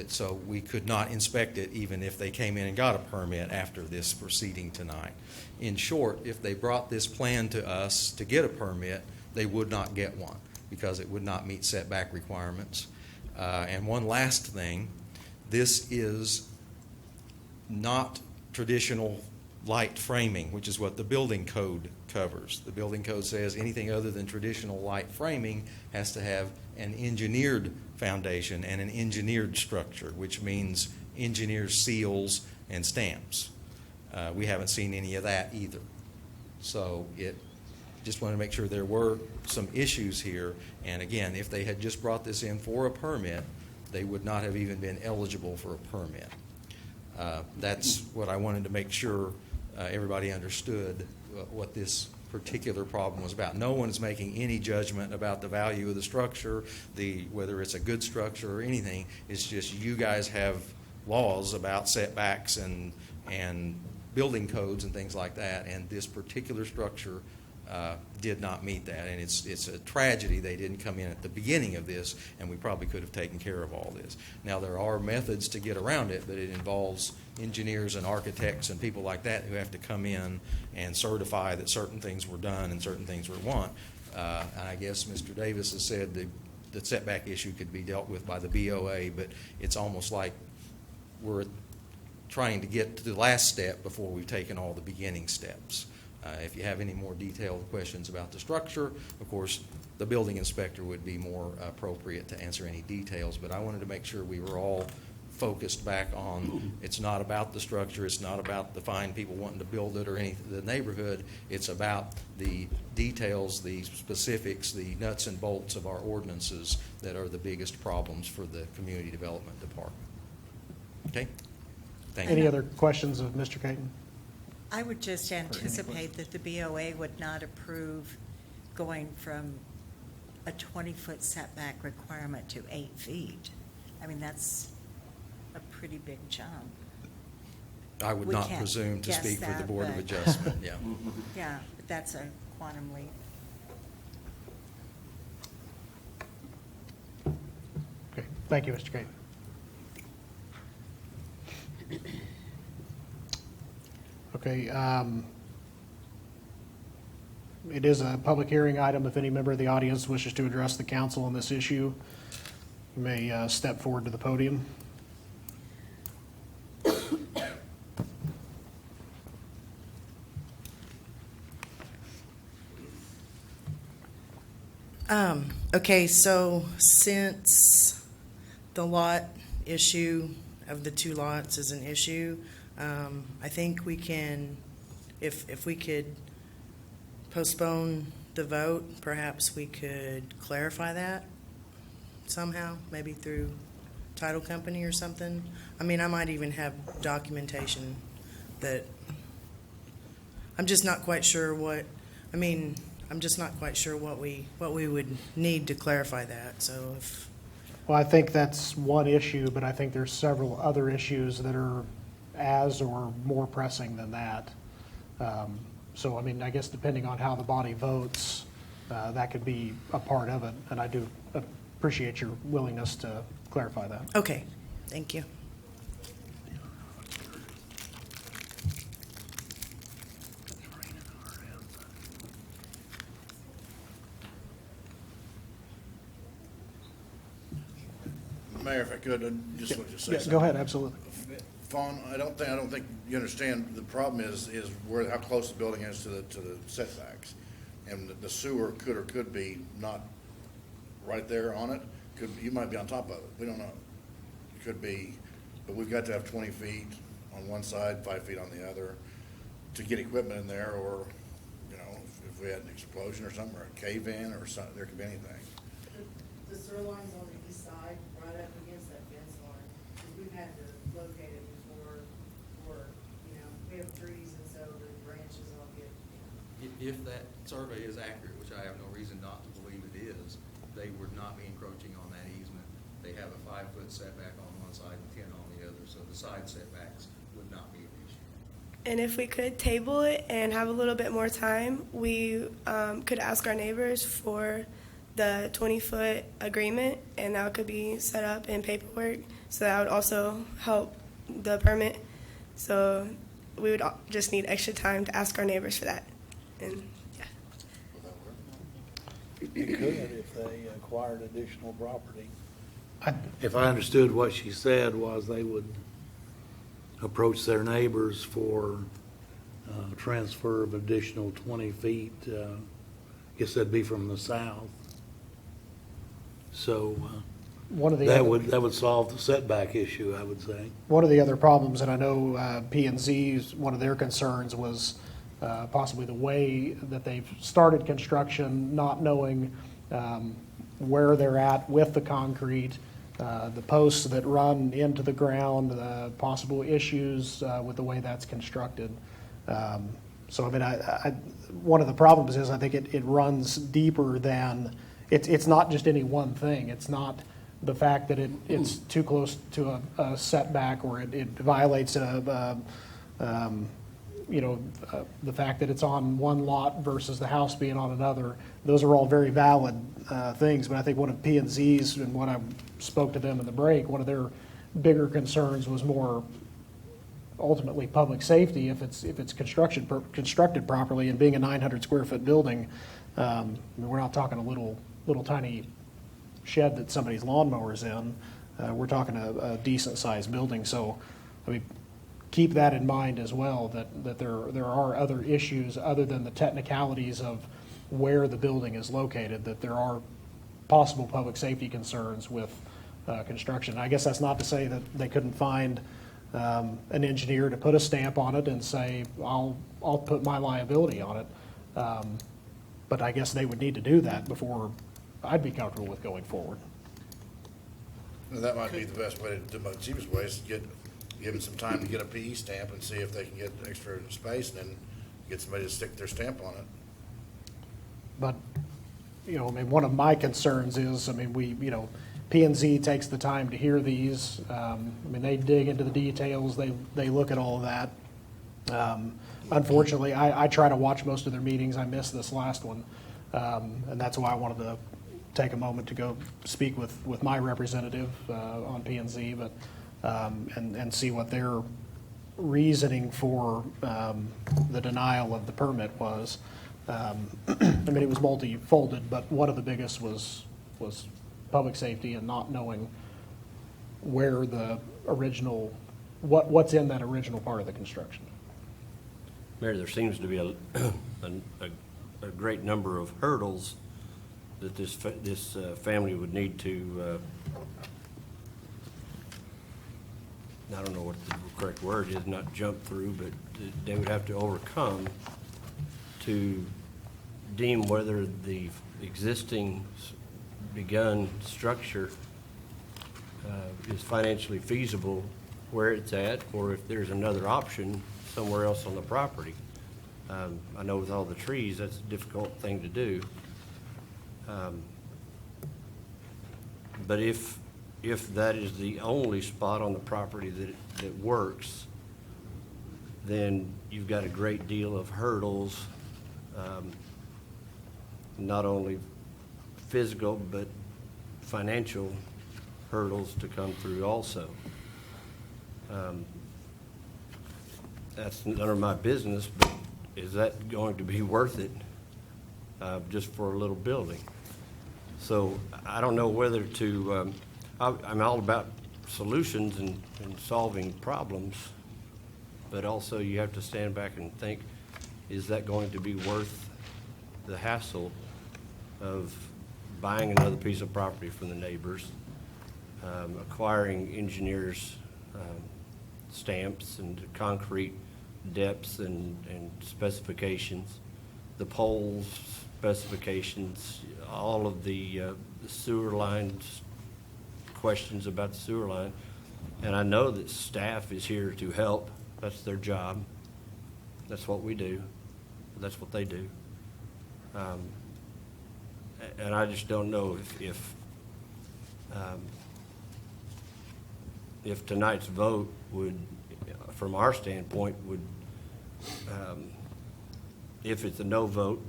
Q: So we could not inspect it even if they came in and got a permit after this proceeding tonight. In short, if they brought this plan to us to get a permit, they would not get one because it would not meet setback requirements. And one last thing, this is not traditional light framing, which is what the building code covers. The building code says anything other than traditional light framing has to have an engineered foundation and an engineered structure, which means engineered seals and stamps. We haven't seen any of that either. So just wanted to make sure there were some issues here. And again, if they had just brought this in for a permit, they would not have even been eligible for a permit. That's what I wanted to make sure everybody understood what this particular problem was about. No one is making any judgment about the value of the structure, whether it's a good structure or anything. It's just you guys have laws about setbacks and building codes and things like that, and this particular structure did not meet that. And it's a tragedy they didn't come in at the beginning of this, and we probably could have taken care of all this. Now, there are methods to get around it, but it involves engineers and architects and people like that who have to come in and certify that certain things were done and certain things were want. And I guess Mr. Davis has said the setback issue could be dealt with by the BOA, but it's almost like we're trying to get to the last step before we've taken all the beginning steps. If you have any more detailed questions about the structure, of course, the building inspector would be more appropriate to answer any details, but I wanted to make sure we were all focused back on it's not about the structure, it's not about the fine people wanting to build it or the neighborhood, it's about the details, the specifics, the nuts and bolts of our ordinances that are the biggest problems for the Community Development Department. Okay? Thank you.
B: Any other questions of Mr. Caton?
C: I would just anticipate that the BOA would not approve going from a 20-foot setback requirement to 8 feet. I mean, that's a pretty big jump.
Q: I would
C: We
Q: not
C: can't
Q: presume to
C: guess
Q: speak for the
C: that,
Q: Board of
C: but-
Q: Adjustment, yeah.
C: Yeah, but that's a quantum leap.
B: Okay, thank you, Mr. Caton. Okay, it is a public hearing item. If any member of the audience wishes to address the council on this issue, you may step forward to the podium.
L: Okay, so since the lot issue of the two lots is an issue, I think we can, if we could postpone the vote, perhaps we could clarify that somehow, maybe through title company or something. I mean, I might even have documentation that, I'm just not quite sure what we would need to clarify that, so if.
B: Well, I think that's one issue, but I think there's several other issues that are as or more pressing than that. So, I mean, I guess depending on how the body votes, that could be a part of it, and I do appreciate your willingness to clarify that.
L: Okay, thank you.
H: Mayor, if I could, I'd just like to say
B: Yeah,
H: something.
B: go ahead, absolutely.
H: Fawn, I don't think you understand, the problem is how close the building is to the setbacks. And the sewer could be not right there on it, you might be on top of it, we don't know. It could be, but we've got to have 20 feet on one side, 5 feet on the other, to get equipment in there, or, you know, if we had an explosion or something, or a cave-in, or something, there could be anything.
L: The sewer line's on the east side, right up against that fence line, because we've had to locate it before, we have trees, and so the branches all get.
Q: If that survey is accurate, which I have no reason not to believe it is, they would not be encroaching on that easement. They have a 5-foot setback on one side and 10 on the other, so the side setbacks would not be an issue.
E: And if we could table it and have a little bit more time, we could ask our neighbors for the 20-foot agreement, and that could be set up in paperwork so that would also help the permit. So we would just need extra time to ask our neighbors for that. And yeah.
R: You could if they acquired additional property.
O: If I understood what she said was they would approach their neighbors for transfer of additional 20 feet. I guess that'd be from the south. So
B: One of the
O: that
B: other-
O: would solve the setback issue, I would say.
B: One of the other problems, and I know P&Z's, one of their concerns was possibly the way that they've started construction, not knowing where they're at with the concrete, the posts that run into the ground, possible issues with the way that's constructed. So, I mean, one of the problems is I think it runs deeper than, it's not just any one thing. It's not the fact that it's too close to a setback or it violates the fact that it's on one lot versus the house being on another. Those are all very valid things, but I think one of P&Z's, and when I spoke to them in the break, one of their bigger concerns was more ultimately public safety if it's constructed properly, and being a 900 square foot building, I mean, we're not talking a little tiny shed that somebody's lawnmower's in. We're talking a decent sized building. So, I mean, keep that in mind as well, that there are other issues other than the technicalities of where the building is located, that there are possible public safety concerns with construction. I guess that's not to say that they couldn't find an engineer to put a stamp on it and say, I'll put my liability on it. But I guess they would need to do that before I'd be comfortable with going forward.
H: And that might be the best way to do it. The cheapest way is to give them some time to get a PE stamp and see if they can get extra space, and then get somebody to stick their stamp on it.
B: But, I mean, one of my concerns is, I mean, P&Z takes the time to hear these. I mean, they dig into the details, they look at all of that. Unfortunately, I try to watch most of their meetings. I missed this last one. And that's why I wanted to take a moment to go speak with my representative on P&Z, but and see what their reasoning for the denial of the permit was. I mean, it was multi-folded, but one of the biggest was public safety and not knowing where the original, what's in that original part of the construction.
S: Mayor, there seems to be a great number of hurdles that this family would need to, I don't know what the correct word is, not jump through, but they would have to overcome to deem whether the existing begun structure is financially feasible where it's at, or if there's another option somewhere else on the property. I know with all the trees, that's a difficult thing to do. But if that is the only spot on the property that works, then you've got a great deal of hurdles, not only physical but financial hurdles to come through also. That's none of my business, but is that going to be worth it just for a little building? So I don't know whether to, I'm all about solutions and solving problems, but also you have to stand back and think, is that going to be worth the hassle of buying another piece of property from the neighbors, acquiring engineers' stamps and concrete depths and specifications, the poles specifications, all of the sewer lines, questions about the sewer line. And I know that staff is here to help. That's their job. That's what we do. That's what they do. And I just don't know if tonight's vote would, from our standpoint, would, if it's a no vote,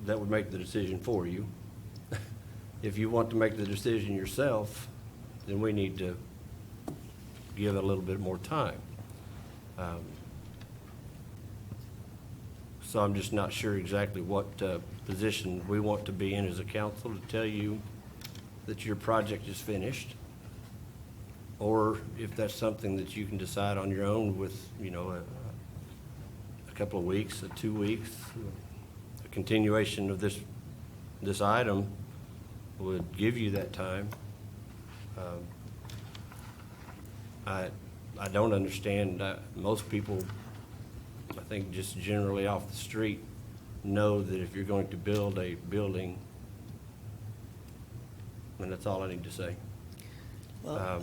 S: that would make the decision for you. If you want to make the decision yourself, then we need to give it a little bit more time. So I'm just not sure exactly what position we want to be in as a council to tell you that your project is finished, or if that's something that you can decide on your own with, a couple of weeks, 2 weeks. A continuation of this item would give you that time. I don't understand, most people, I think just generally off the street, know that if you're going to build a building, and that's all I need to say.
D: Well,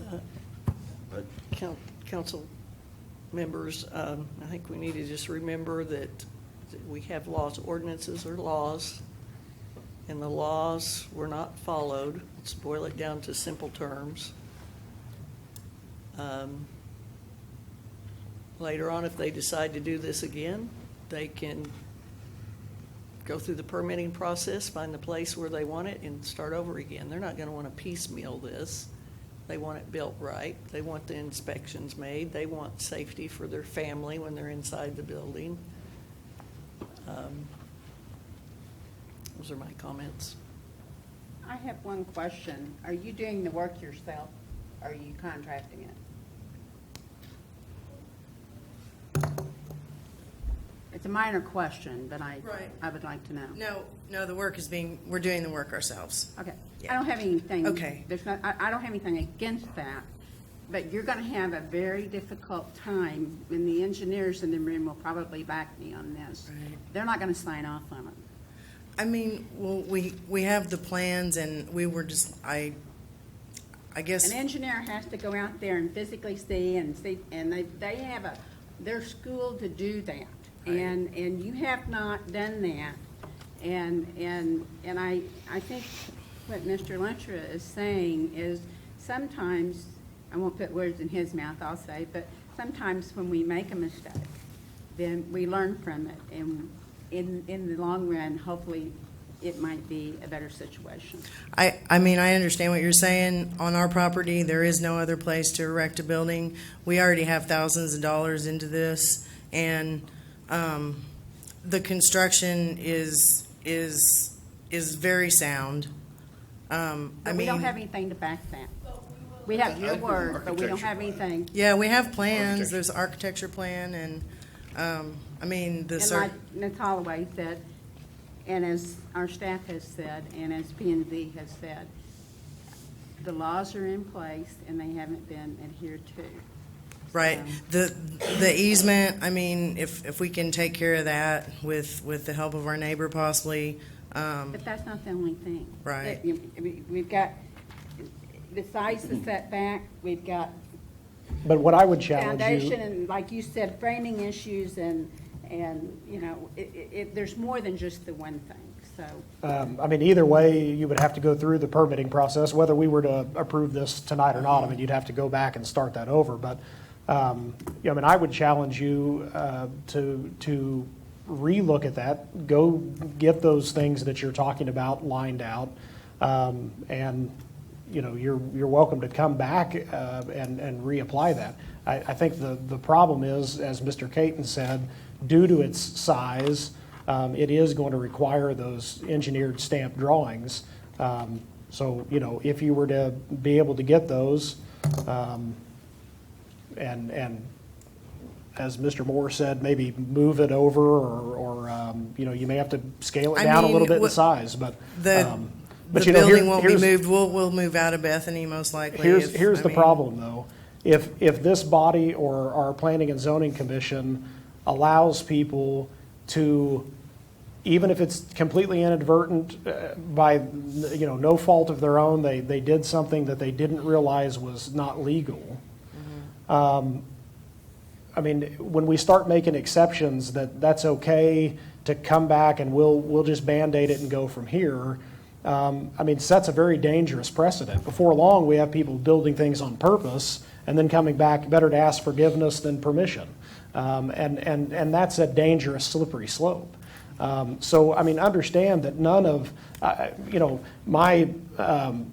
S: But
D: council members, I think we need to just remember that we have laws. Ordinances are laws, and the laws were not followed. Let's boil it down to simple terms. Later on, if they decide to do this again, they can go through the permitting process, find the place where they want it, and start over again. They're not going to want to piecemeal this. They want it built right. They want the inspections made. They want safety for their family when they're inside the building. Those are my comments.
K: I have one question. Are you doing the work yourself? Or are you contracting it? It's a minor question, but I would like to know.
L: No, the work is we're doing the work ourselves.
K: Okay.
L: Yeah.
K: I don't have anything.
L: Okay.
K: I don't have anything against that, but you're going to have a very difficult time, and the engineers in the room will probably back me on this.
L: Right.
K: They're not going to sign off on it.
L: I mean, well, we have the plans, and we were just, I guess.
K: An engineer has to go out there and physically see, and they have they're schooled to do that.
L: Right.
K: And you have not done that. And I think what Mr. Luntra is saying is sometimes, I won't put words in his mouth, I'll say, but sometimes when we make a mistake, then we learn from it. And in the long run, hopefully, it might be a better situation.
L: I mean, I understand what you're saying. On our property, there is no other place to erect a building. We already have thousands of dollars into this, and the construction is very sound.
K: But we don't have anything to back that. We have your word, but we don't have anything.
L: Yeah, we have plans. There's an architecture plan, and I mean,
K: And like Ms. Holloway said, and as our staff has said, and as P&Z has said, the laws are in place and they haven't been adhered to.
L: Right. The easement, I mean, if we can take care of that with the help of our neighbor possibly.
K: But that's not the only thing.
L: Right.
K: We've got, besides the setback, we've got
B: But what I would challenge
K: foundation
B: you,
K: and, like you said, framing issues and you know, there's more than just the one thing, so.
B: I mean, either way, you would have to go through the permitting process, whether we were to approve this tonight or not. I mean, you'd have to go back and start that over, but, I mean, I would challenge you to relook at that, go get those things that you're talking about lined out, and, you know, you're welcome to come back and reapply that. I think the problem is, as Mr. Caton said, due to its size, it is going to require those engineered stamp drawings. So, you know, if you were to be able to get those, and as Mr. Moore said, maybe move it over, or you know, you may have to scale it down a little bit in size, but.
L: The
B: you know,
L: building won't be moved. We'll move out of Bethany most likely.
B: Here's the problem, though. If this body or our Planning and Zoning Commission allows people to, even if it's completely inadvertent, by, you know, no fault of their own, they did something that they didn't realize was not legal. I mean, when we start making exceptions that's okay to come back and we'll just Band-Aid it and go from here, I mean, sets a very dangerous precedent. Before long, we have people building things on purpose and then coming back, better to ask forgiveness than permission. And that's a dangerous, slippery slope. So, I mean, understand that none of, you know, my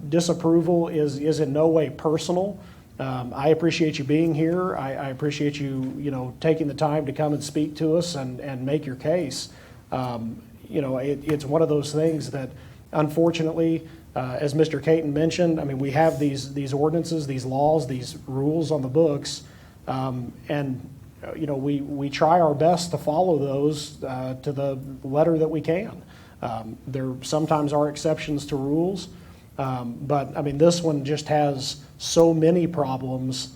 B: disapproval is in no way personal. I appreciate you being here. I appreciate you, taking the time to come and speak to us and make your case. It's one of those things that, unfortunately, as Mr. Caton mentioned, I mean, we have these ordinances, these laws, these rules on the books, we try our best to follow those to the letter that we can. There sometimes are exceptions to rules, but I mean, this one just has so many problems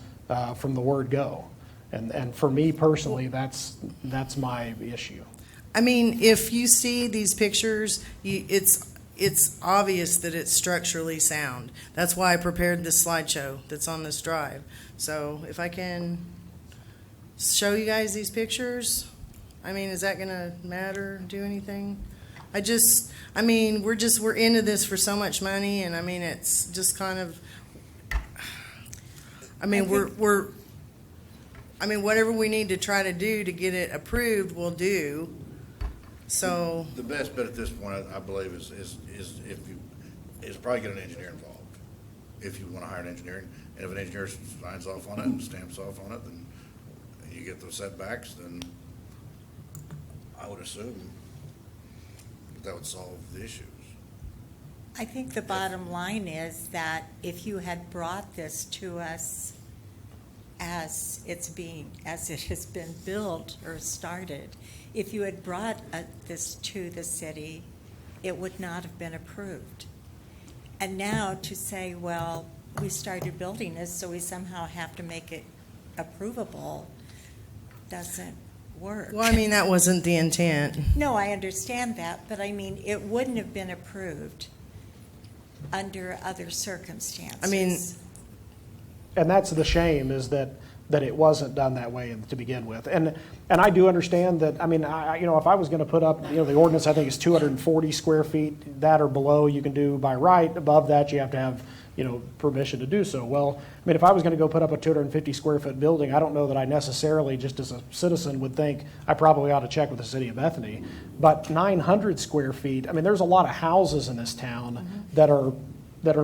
B: from the word go. And for me personally, that's my issue.
L: I mean, if you see these pictures, it's obvious that it's structurally sound. That's why I prepared this slideshow that's on this drive. So if I can show you guys these pictures, I mean, is that going to matter, do anything? We're into this for so much money, and I mean, it's just kind of, whatever we need to try to do to get it approved, we'll do. So
H: The best bet at this point, I believe, is probably get an engineer involved, if you want to hire an engineer. And if an engineer signs off on it and stamps off on it, then you get those setbacks, then I would assume that would solve the issues.
C: I think the bottom line is that if you had brought this to us as it has been built or started, if you had brought this to the city, it would not have been approved. And now to say, well, we started building this, so we somehow have to make it approvable, doesn't work.
L: Well, I mean, that wasn't the intent.
C: No, I understand that, but I mean, it wouldn't have been approved under other circumstances.
L: I mean,
B: And that's the shame, is that it wasn't done that way to begin with. And I do understand that, I mean, if I was going to put up, the ordinance, I think is 240 square feet, that or below you can do by right. Above that, you have to have, permission to do so. Well, I mean, if I was going to go put up a 250 square foot building, I don't know that I necessarily, just as a citizen, would think I probably ought to check with the city of Bethany. But 900 square feet, I mean, there's a lot of houses in this town that are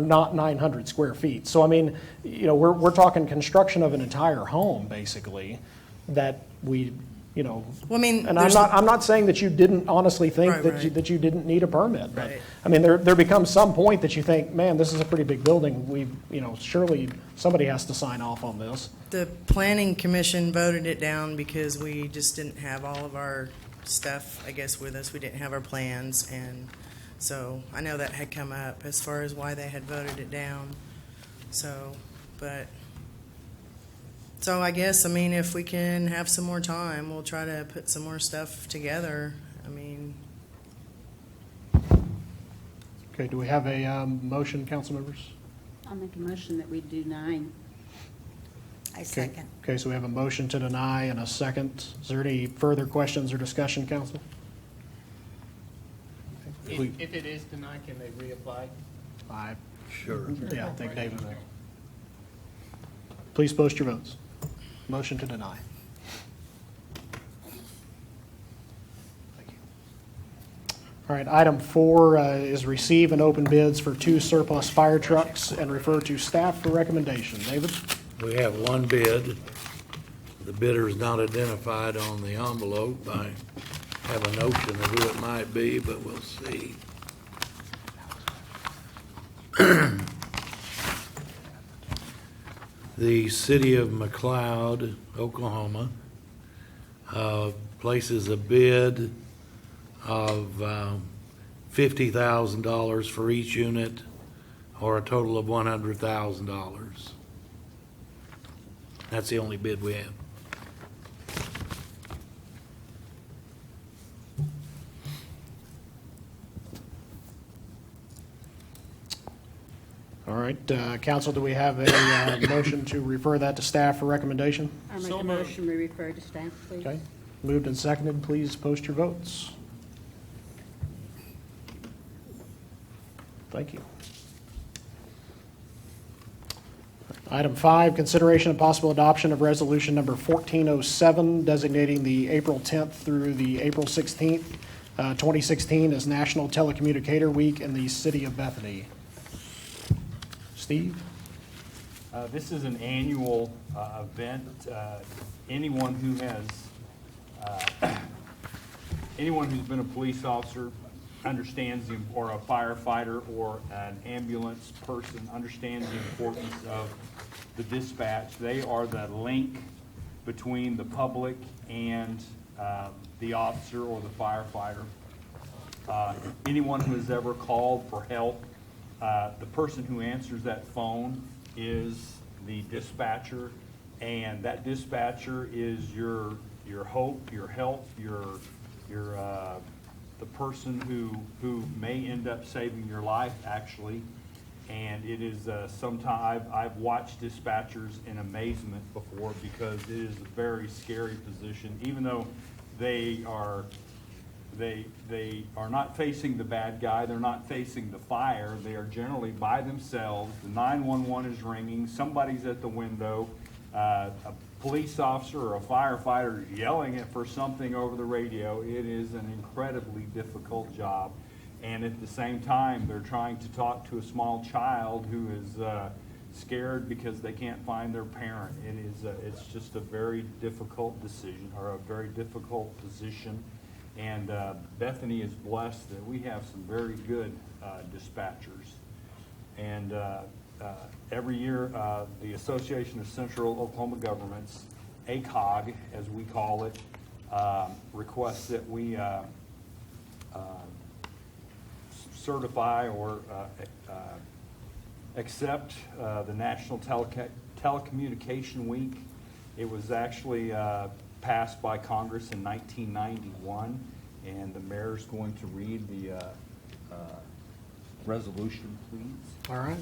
B: not 900 square feet. So, I mean, we're talking construction of an entire home, basically, that we,
L: well, I mean,
B: and I'm not saying that you didn't honestly think that you didn't need a permit, but I mean, there becomes some point that you think, man, this is a pretty big building. Surely somebody has to sign off on this.
L: The planning commission voted it down because we just didn't have all of our stuff, I guess, with us. We didn't have our plans, and so I know that had come up as far as why they had voted it down. So I guess, I mean, if we can have some more time, we'll try to put some more stuff together. I mean.
B: Okay, do we have a motion, council members?
K: I'll make a motion that we do 9.
C: I second.
B: Okay, so we have a motion to deny and a second. Is there any further questions or discussion, council?
N: If it is denied, can they reapply?
O: Sure.
B: Yeah, I think David will. Please post your votes. Motion to deny. Thank you. All right, item 4 is receive and open bids for 2 surplus fire trucks and refer to staff for recommendation. David?
O: We have one bid. The bidder is not identified on the envelope. I have a notion of who it might be, but we'll see. The city of McLeod, Oklahoma, places a bid of $50,000 for each unit, or a total of $100,000. That's the only bid we have.
B: All right, council, do we have a motion to refer that to staff for recommendation?
K: I'll make a motion we refer to staff, please.
B: Okay, moved and seconded. Please post your votes. Thank you. Item 5, consideration and possible adoption of resolution number 1407, designating the April 10th through the April 16th, 2016 as National Telecommunicator Week in the city of Bethany. Steve?
A: This is an annual event. Anyone who has, anyone who's been a police officer understands or a firefighter or an ambulance person understands the importance of the dispatch. They are the link between the public and the officer or the firefighter. Anyone who has ever called for help, the person who answers that phone is the dispatcher, and that dispatcher is your hope, your help, your the person who may end up saving your life, actually. And it is sometimes I've watched dispatchers in amazement before, because it is a very scary position. Even though they are not facing the bad guy, they're not facing the fire, they are generally by themselves. The 911 is ringing, somebody's at the window, a police officer or a firefighter is yelling for something over the radio. It is an incredibly difficult job. And at the same time, they're trying to talk to a small child who is scared because they can't find their parent. It's just a very difficult decision, or a very difficult position. And Bethany is blessed that we have some very good dispatchers. And every year, the Association of Central Oklahoma Governments, ACOG as we call it, requests that we certify or accept the National Telecommunication Week. It was actually passed by Congress in 1991, and the mayor's going to read the resolution, please.
B: All right.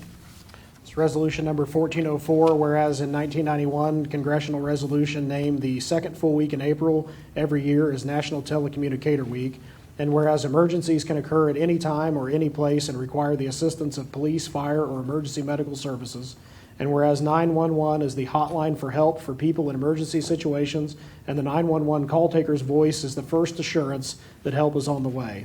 B: It's resolution number 1404, whereas in 1991, congressional resolution named the second full week in April every year as National Telecommunicator Week, and whereas emergencies can occur at any time or any place and require the assistance of police, fire, or emergency medical services, and whereas 911 is the hotline for help for people in emergency situations, and the 911 call taker's voice is the first assurance that help is on the way.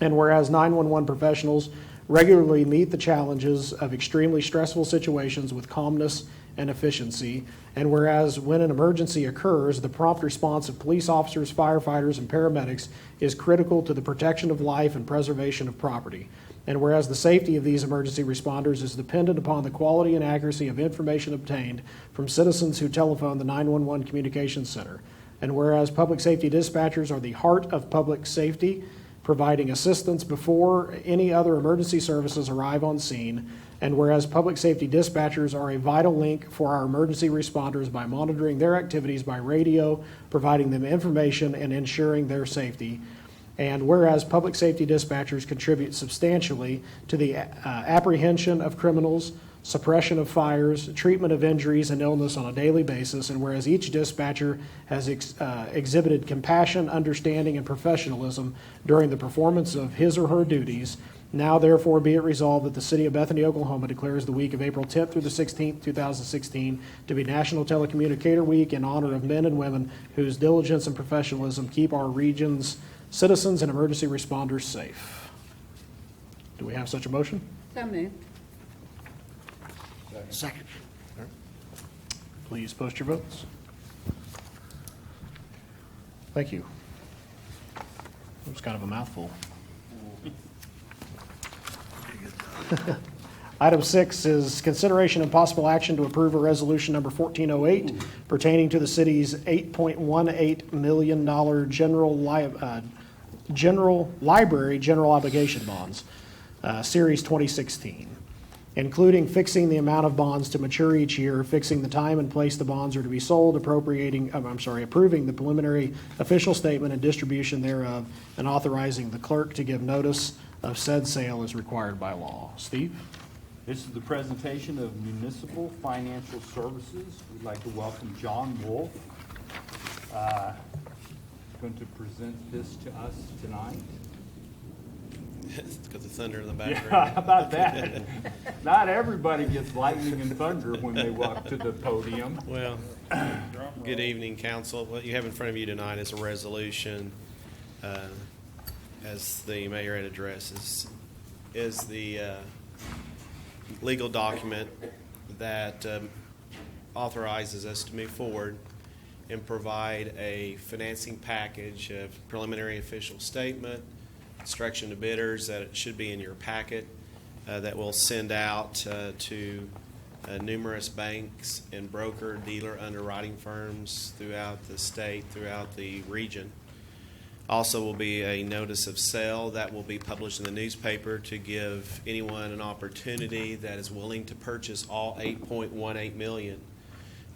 B: And whereas 911 professionals regularly meet the challenges of extremely stressful situations with calmness and efficiency, and whereas when an emergency occurs, the prompt response of police officers, firefighters, and paramedics is critical to the protection of life and preservation of property. And whereas the safety of these emergency responders is dependent upon the quality and accuracy of information obtained from citizens who telephone the 911 Communications Center. And whereas public safety dispatchers are the heart of public safety, providing assistance before any other emergency services arrive on scene. And whereas public safety dispatchers are a vital link for our emergency responders by monitoring their activities by radio, providing them information, and ensuring their safety. And whereas public safety dispatchers contribute substantially to the apprehension of criminals, suppression of fires, treatment of injuries and illness on a daily basis, and whereas each dispatcher has exhibited compassion, understanding, and professionalism during the performance of his or her duties, now therefore be it resolved that the City of Bethany, Oklahoma declares the week of April 10th through the 16th, 2016 to be National Telecommunicator Week in honor of men and women whose diligence and professionalism keep our region's citizens and emergency responders safe. Do we have such a motion?
K: So moved.
B: Second. Please post your votes. Thank you. It was kind of a mouthful. Item 6 is consideration and possible action to approve a resolution number 1408 pertaining to the city's $8.18 million general library general obligation bonds, Series 2016, including fixing the amount of bonds to mature each year, fixing the time and place the bonds are to be sold, approving the preliminary official statement and distribution thereof, and authorizing the clerk to give notice of said sale as required by law. Steve?
A: This is the presentation of Municipal Financial Services. We'd like to welcome John Wolf, going to present this to us tonight.
T: It's got the thunder in the background.
A: Yeah, how about that? Not everybody gets lightning and thunder when they walk to the podium.
T: Well, good evening, council. What you have in front of you tonight is a resolution, as the mayor had addressed, is the legal document that authorizes us to move forward and provide a financing package of preliminary official statement, instruction to bidders that it should be in your packet, that we'll send out to numerous banks and broker dealer underwriting firms throughout the state, throughout the region. Also will be a notice of sale that will be published in the newspaper to give anyone an opportunity that is willing to purchase all $8.18 million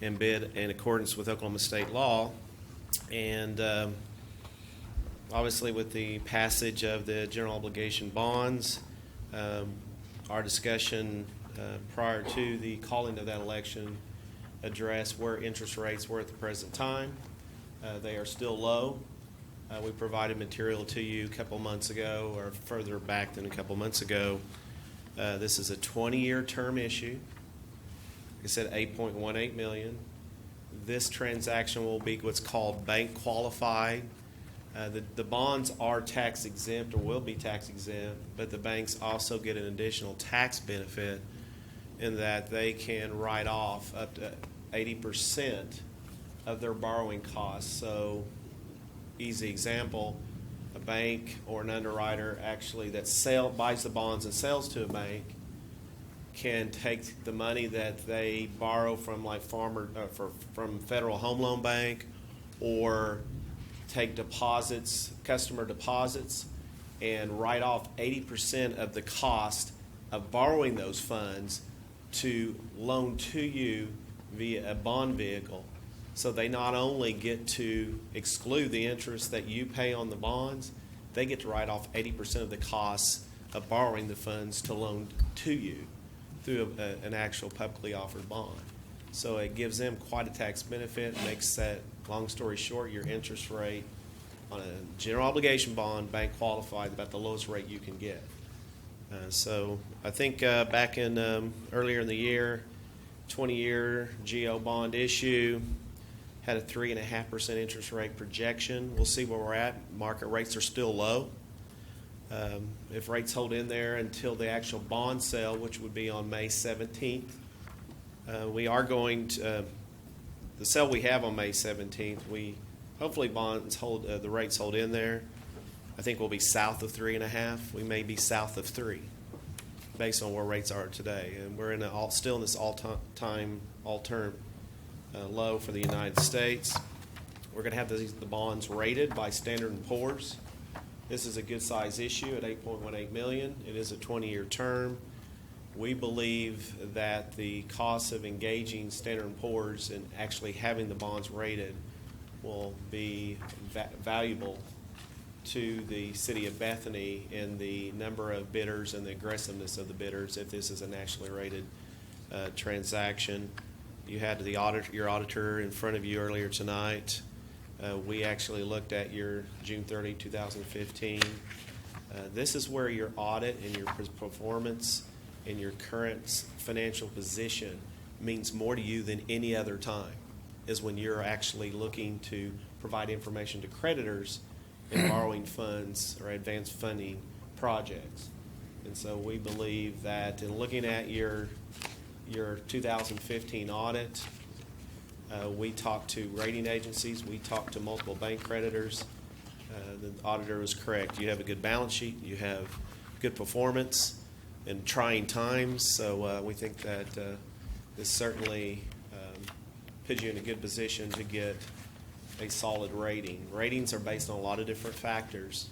T: and bid in accordance with Oklahoma state law. And obviously with the passage of the general obligation bonds, our discussion prior to the calling of that election addressed where interest rates were at the present time. They are still low. We provided material to you a couple months ago, or further back than a couple months ago. This is a 20-year term issue. Like I said, $8.18 million. This transaction will be what's called bank qualified. The bonds are tax exempt, or will be tax exempt, but the banks also get an additional tax benefit in that they can write off up to 80% of their borrowing costs. So, easy example, a bank or an underwriter actually that buys the bonds and sells to a bank can take the money that they borrow from like from Federal Home Loan Bank, or take deposits, customer deposits, and write off 80% of the cost of borrowing those funds to loan to you via a bond vehicle. So they not only get to exclude the interest that you pay on the bonds, they get to write off 80% of the costs of borrowing the funds to loan to you through an actual publicly offered bond. So it gives them quite a tax benefit, makes that, long story short, your interest rate on a general obligation bond, bank qualified, about the lowest rate you can get. So I think back in earlier in the year, 20-year GO bond issue had a 3.5% interest rate projection. We'll see where we're at. Market rates are still low. If rates hold in there until the actual bond sale, which would be on May 17th, we are going to, the sale we have on May 17th, hopefully bonds hold, the rates hold in there. I think we'll be south of 3.5. We may be south of 3 based on where rates are today. And we're still in this all-time low for the United States. We're going to have the bonds rated by Standard & Poor's. This is a good size issue at $8.18 million. It is a 20-year term. We believe that the cost of engaging Standard & Poor's and actually having the bonds rated will be valuable to the city of Bethany in the number of bidders and the aggressiveness of the bidders if this is a nationally rated transaction. You had your auditor in front of you earlier tonight. We actually looked at your June 30, 2015. This is where your audit and your performance and your current financial position means more to you than any other time, is when you're actually looking to provide information to creditors in borrowing funds or advanced funding projects. And so we believe that in looking at your 2015 audit, we talked to rating agencies, we talked to multiple bank creditors. The auditor was correct. You have a good balance sheet, you have good performance in trying times, so we think that this certainly puts you in a good position to get a solid rating. Ratings are based on a lot of different factors,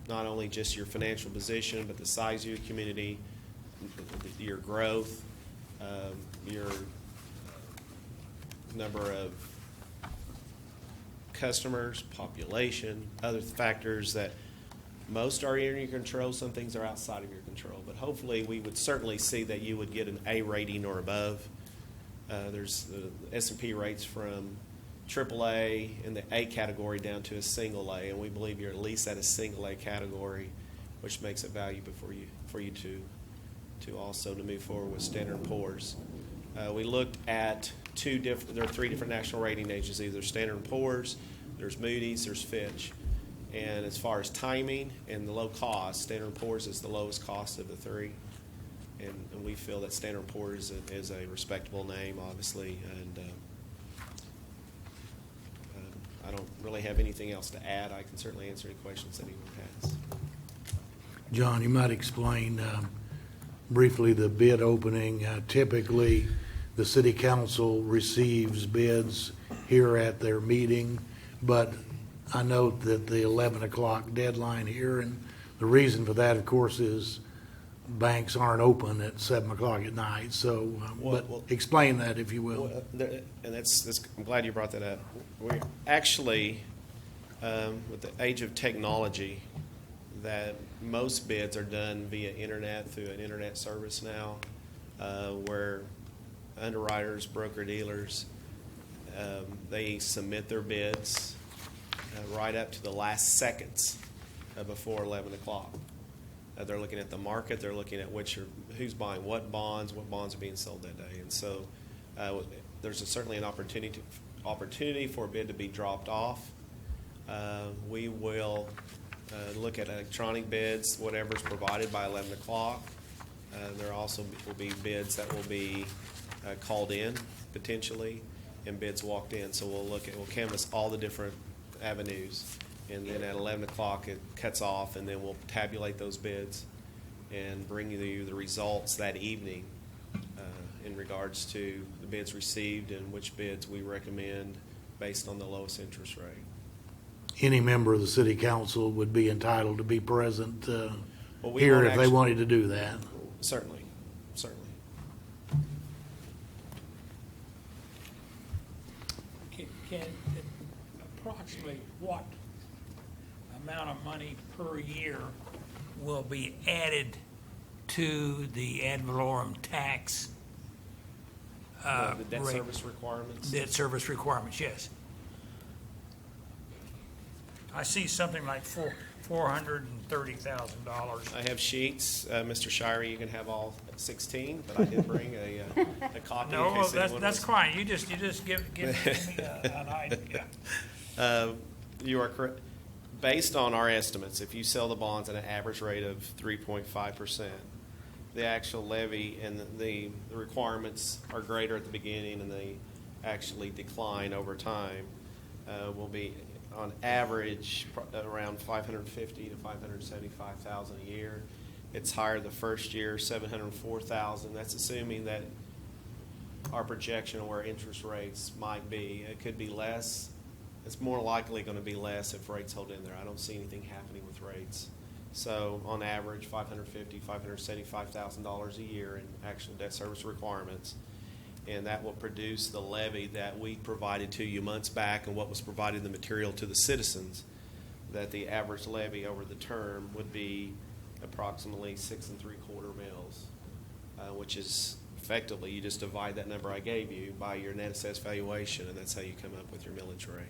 T: not only just your financial position, but the size of your community, your growth, your number of customers, population, other factors that most are in your control. Some things are outside of your control. But hopefully we would certainly see that you would get an A rating or above. There's the S&P rates from AAA in the A category down to a single A, and we believe you're at least at a single A category, which makes it valuable for you to also to move forward with Standard & Poor's. We looked at there are 3 different national rating agencies. There's Standard & Poor's, there's Moody's, there's Fitch. And as far as timing and the low cost, Standard & Poor's is the lowest cost of the 3. And we feel that Standard & Poor's is a respectable name, obviously, and I don't really have anything else to add. I can certainly answer any questions that anyone has.
O: John, you might explain briefly the bid opening. Typically, the city council receives bids here at their meeting, but I note that the 11 o'clock deadline here, and the reason for that, of course, is banks aren't open at 7 o'clock at night. So, but explain that, if you will.
T: And that's I'm glad you brought that up. We actually, with the age of technology, that most bids are done via internet through an internet service now, where underwriters, broker dealers, they submit their bids right up to the last seconds before 11 o'clock. They're looking at the market. They're looking at who's buying what bonds are being sold that day. And so there's certainly an opportunity for a bid to be dropped off. We will look at electronic bids, whatever's provided by 11 o'clock. There also will be bids that will be called in potentially, and bids walked in. So we'll canvass all the different avenues, and then at 11 o'clock it cuts off, and then we'll tabulate those bids and bring you the results that evening in regards to the bids received and which bids we recommend based on the lowest interest rate.
O: Any member of the city council would be entitled to be present
T: We
O: here
T: won't
O: if they wanted to do that.
T: Certainly.
M: Can approximately what amount of money per year will be added to the ad valorem tax
T: The debt
M: rate?
T: service requirements?
M: Debt service requirements, yes. I see something like $430,000.
T: I have sheets. Mr. Shirey, you can have all 16, but I did bring a copy. in
M: No,
T: case
M: that's
T: anyone wants-
M: fine. You just give me an idea.
T: You are correct. Based on our estimates, if you sell the bonds at an average rate of 3.5%, the actual levy and the requirements are greater at the beginning and they actually decline over time, will be on average around $550,000 to $575,000 a year. It's higher the first year, $704,000. That's assuming that our projection of where interest rates might be. It could be less. It's more likely going to be less if rates hold in there. I don't see anything happening with rates. So on average, $550,000, $575,000 a year in actual debt service requirements. And that will produce the levy that we provided to you months back and what was provided in the material to the citizens, that the average levy over the term would be approximately 6 3/4 mils, which is effectively, you just divide that number I gave you by your net assessed valuation, and that's how you come up with your millage rate.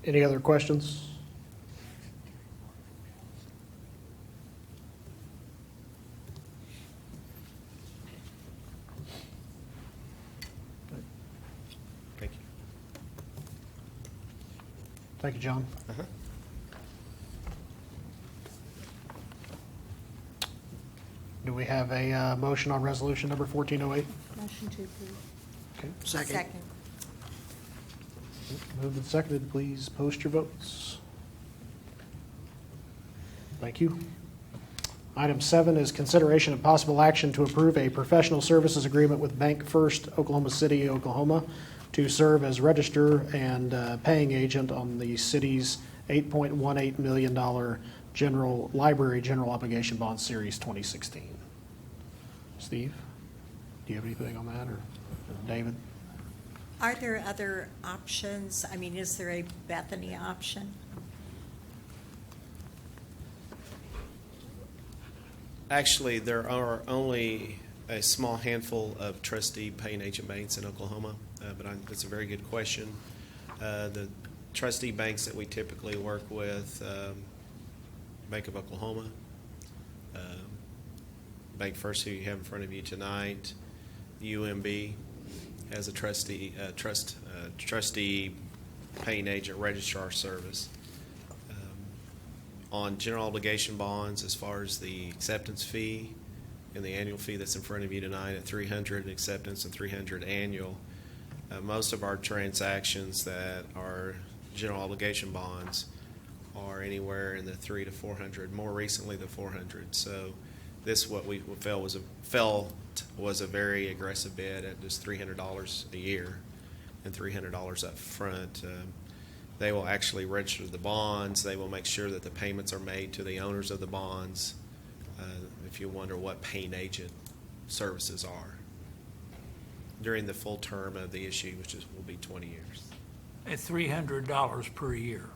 B: Any other questions?
T: Thank you.
B: Thank you, John. Do we have a motion on resolution number 1408?
K: Motion to approve.
B: Okay.
C: Second.
B: Moved and seconded. Please post your votes. Thank you. Item 7 is consideration of possible action to approve a professional services agreement with Bank First Oklahoma City, Oklahoma, to serve as register and paying agent on the city's $8.18 million general library general obligation bond series 2016. Steve, do you have anything on that, or David?
C: Are there other options? I mean, is there a Bethany option?
T: Actually, there are only a small handful of trustee paying agent banks in Oklahoma, but that's a very good question. The trustee banks that we typically work with, Bank of Oklahoma, Bank First, who you have in front of you tonight, UMB has a trustee paying agent registrar service. On general obligation bonds, as far as the acceptance fee and the annual fee that's in front of you tonight at $300 acceptance and $300 annual, most of our transactions that are general obligation bonds are anywhere in the $300 to $400. More recently, the $400. So this what we felt was a very aggressive bid at just $300 a year and $300 up front. They will actually register the bonds. They will make sure that the payments are made to the owners of the bonds. If you wonder what paying agent services are during the full term of the issue, which will be 20 years.
M: At $300 per year.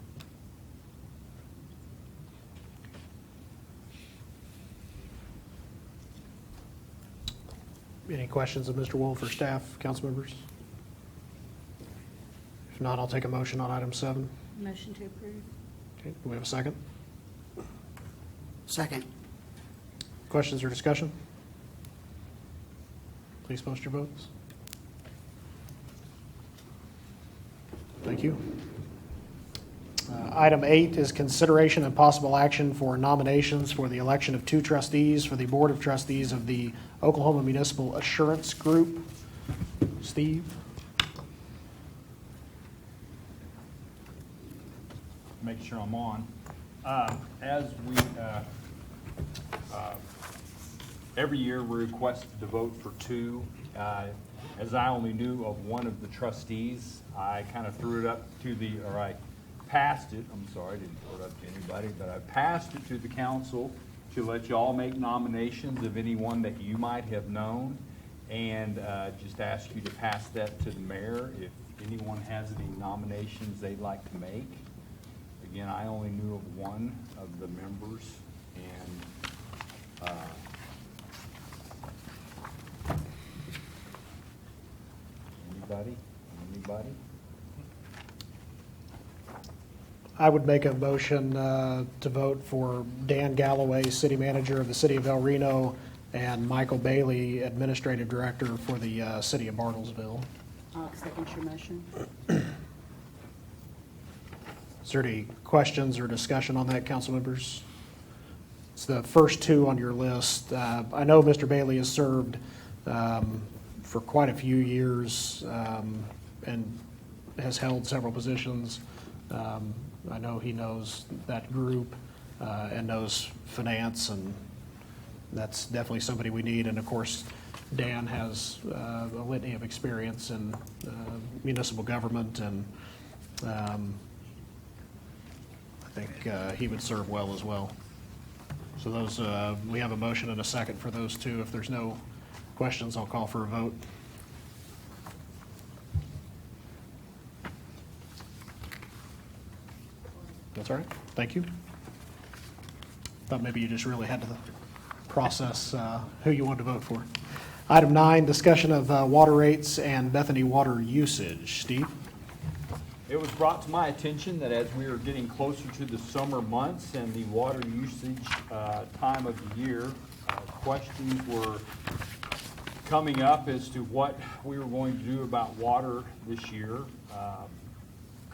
B: Any questions of Mr. Wolf or staff, council members? If not, I'll take a motion on item 7.
K: Motion to approve.
B: Okay, do we have a second?
S: Second.
B: Questions or discussion? Please post your votes. Thank you. Item 8 is consideration and possible action for nominations for the election of 2 trustees for the Board of Trustees of the Oklahoma Municipal Assurance Group. Steve?
A: Make sure I'm on. As we, every year we request to vote for 2. As I only knew of one of the trustees, I kind of threw it up to I passed it, I'm sorry, I didn't throw it up to anybody, but I passed it to the council to let you all make nominations of anyone that you might have known, and just ask you to pass that to the mayor if anyone has any nominations they'd like to make. Again, I only knew of one of the members, and anybody?
B: I would make a motion to vote for Dan Galloway, City Manager of the City of El Reno, and Michael Bailey, Administrative Director for the City of Bartlesville.
K: I'll second your motion.
B: Is there any questions or discussion on that, council members? It's the first 2 on your list. I know Mr. Bailey has served for quite a few years and has held several positions. I know he knows that group and knows finance, and that's definitely somebody we need. And of course, Dan has a litany of experience in municipal government, and I think he would serve well as well. So those, we have a motion and a second for those 2. If there's no questions, I'll call for a vote. That's all right. Thank you. Thought maybe you just really had to process who you wanted to vote for. Item 9, discussion of water rates and Bethany water usage. Steve?
A: It was brought to my attention that as we are getting closer to the summer months and the water usage time of the year, questions were coming up as to what we were going to do about water this year. A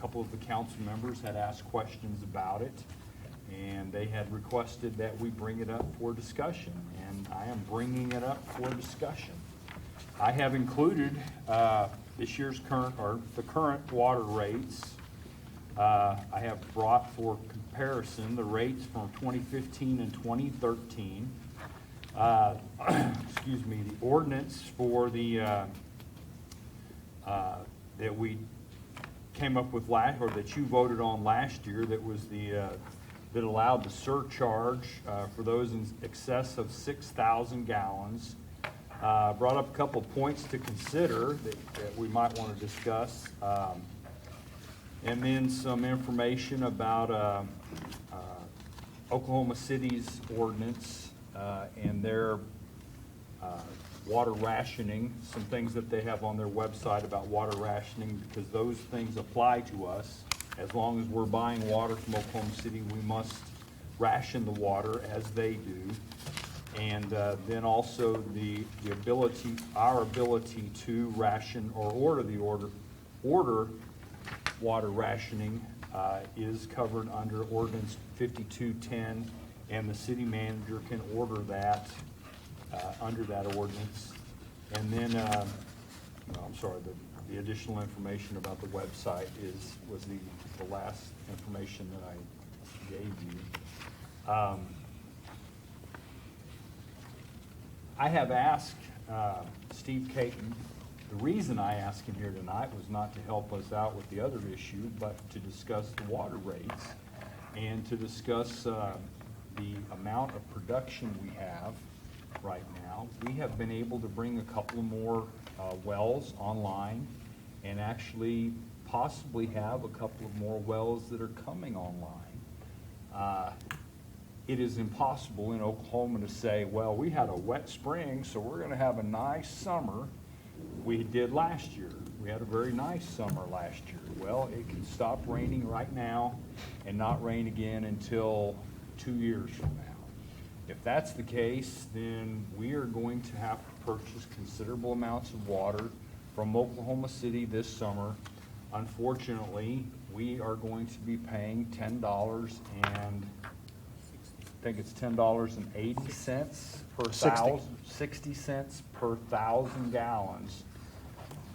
A: couple of the council members had asked questions about it, and they had requested that we bring it up for discussion, and I am bringing it up for discussion. I have included this year's the current water rates. I have brought for comparison the rates from 2015 and 2013. Excuse me, the ordinance for the that we came up with that you voted on last year, that was that allowed the surcharge for those in excess of 6,000 gallons. Brought up a couple of points to consider that we might want to discuss, and then some information about Oklahoma City's ordinance and their water rationing, some things that they have on their website about water rationing, because those things apply to us. As long as we're buying water from Oklahoma City, we must ration the water as they do. And then also our ability to ration or order water rationing is covered under ordinance 5210, and the city manager can order that under that ordinance. And then, no, I'm sorry, the additional information about the website was the last information that I gave you. I have asked Steve Caton. The reason I asked him here tonight was not to help us out with the other issue, but to discuss the water rates and to discuss the amount of production we have right now. We have been able to bring a couple more wells online and actually possibly have a couple of more wells that are coming online. It is impossible in Oklahoma to say, well, we had a wet spring, so we're going to have a nice summer. We did last year. We had a very nice summer last year. Well, it can stop raining right now and not rain again until 2 years from now. If that's the case, then we are going to have to purchase considerable amounts of water from Oklahoma City this summer. Unfortunately, we are going to be paying $10 and I think it's $10.80 per 60 cents per 1,000 gallons.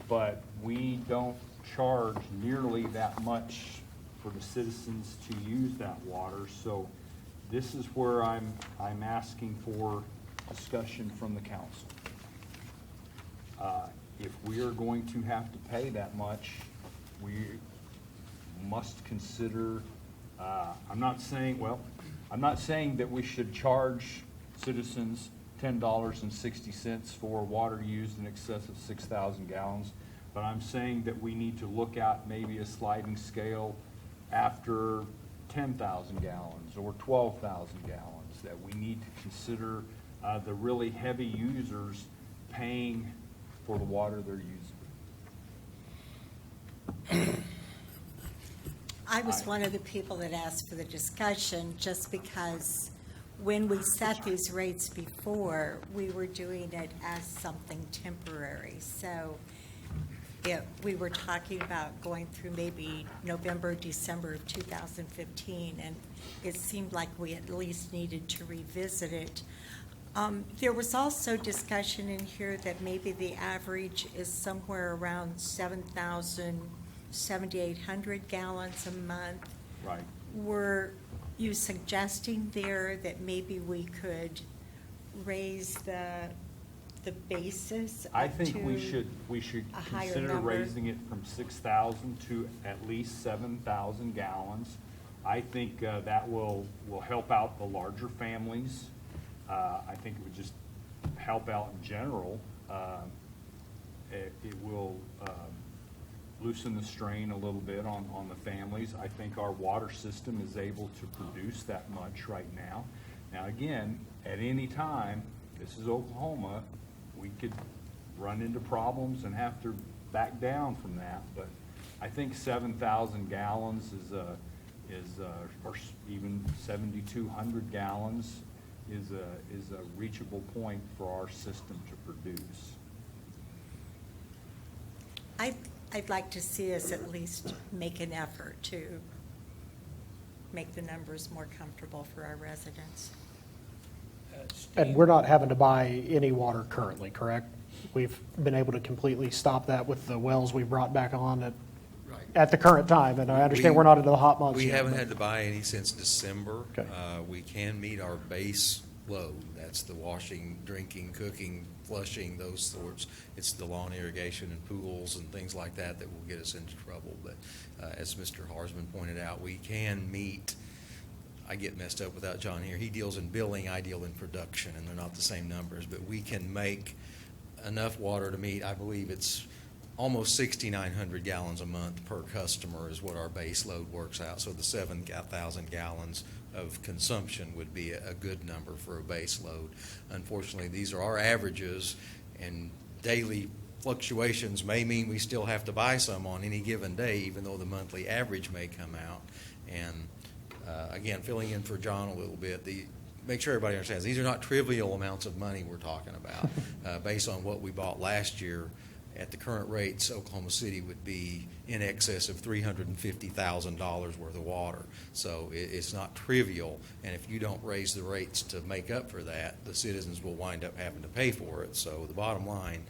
A: But we don't charge nearly that much for the citizens to use that water. So this is where I'm asking for discussion from the council. If we are going to have to pay that much, we must consider, I'm not saying that we should charge citizens $10.60 for water used in excess of 6,000 gallons, but I'm saying that we need to look at maybe a sliding scale after 10,000 gallons or 12,000 gallons, that we need to consider the really heavy users paying for the water they're using.
C: I was one of the people that asked for the discussion just because when we set these rates before, we were doing it as something temporary. So we were talking about going through maybe November, December of 2015, and it seemed like we at least needed to revisit it. There was also discussion in here that maybe the average is somewhere around 7,800 gallons a month.
A: Right.
C: Were you suggesting there that maybe we could raise the basis
A: I
C: up
A: think
C: to
A: we should
C: a higher
A: consider
C: number?
A: raising it from 6,000 to at least 7,000 gallons. I think that will help out the larger families. I think it would just help out in general. It will loosen the strain a little bit on the families. I think our water system is able to produce that much right now. Now again, at any time, this is Oklahoma, we could run into problems and have to back down from that, but I think 7,000 gallons or even 7,200 gallons is a reachable point for our system to produce.
C: I'd like to see us at least make an effort to make the numbers more comfortable for our residents.
B: And we're not having to buy any water currently, correct? We've been able to completely stop that with the wells we brought back on at the current time, and I understand we're not into the hot months
U: We
B: yet,
U: haven't
B: but-
U: had to buy any since December.
B: Okay.
U: We can meet our base load. That's the washing, drinking, cooking, flushing, those sorts. It's the lawn irrigation and pools and things like that that will get us into trouble. But as Mr. Harsman pointed out, we can meet. I get messed up without John here. He deals in billing, I deal in production, and they're not the same numbers. But we can make enough water to meet, I believe it's almost 6,900 gallons a month per customer is what our base load works out. So the 7,000 gallons of consumption would be a good number for a base load. Unfortunately, these are our averages, and daily fluctuations may mean we still have to buy some on any given day, even though the monthly average may come out. And again, filling in for John a little bit, make sure everybody understands, these are not trivial amounts of money we're talking about based on what we bought last year at the current rates, Oklahoma City would be in excess of $350,000 worth of water. So it's not trivial, and if you don't raise the rates to make up for that, the citizens will wind up having to pay for it. So the bottom line,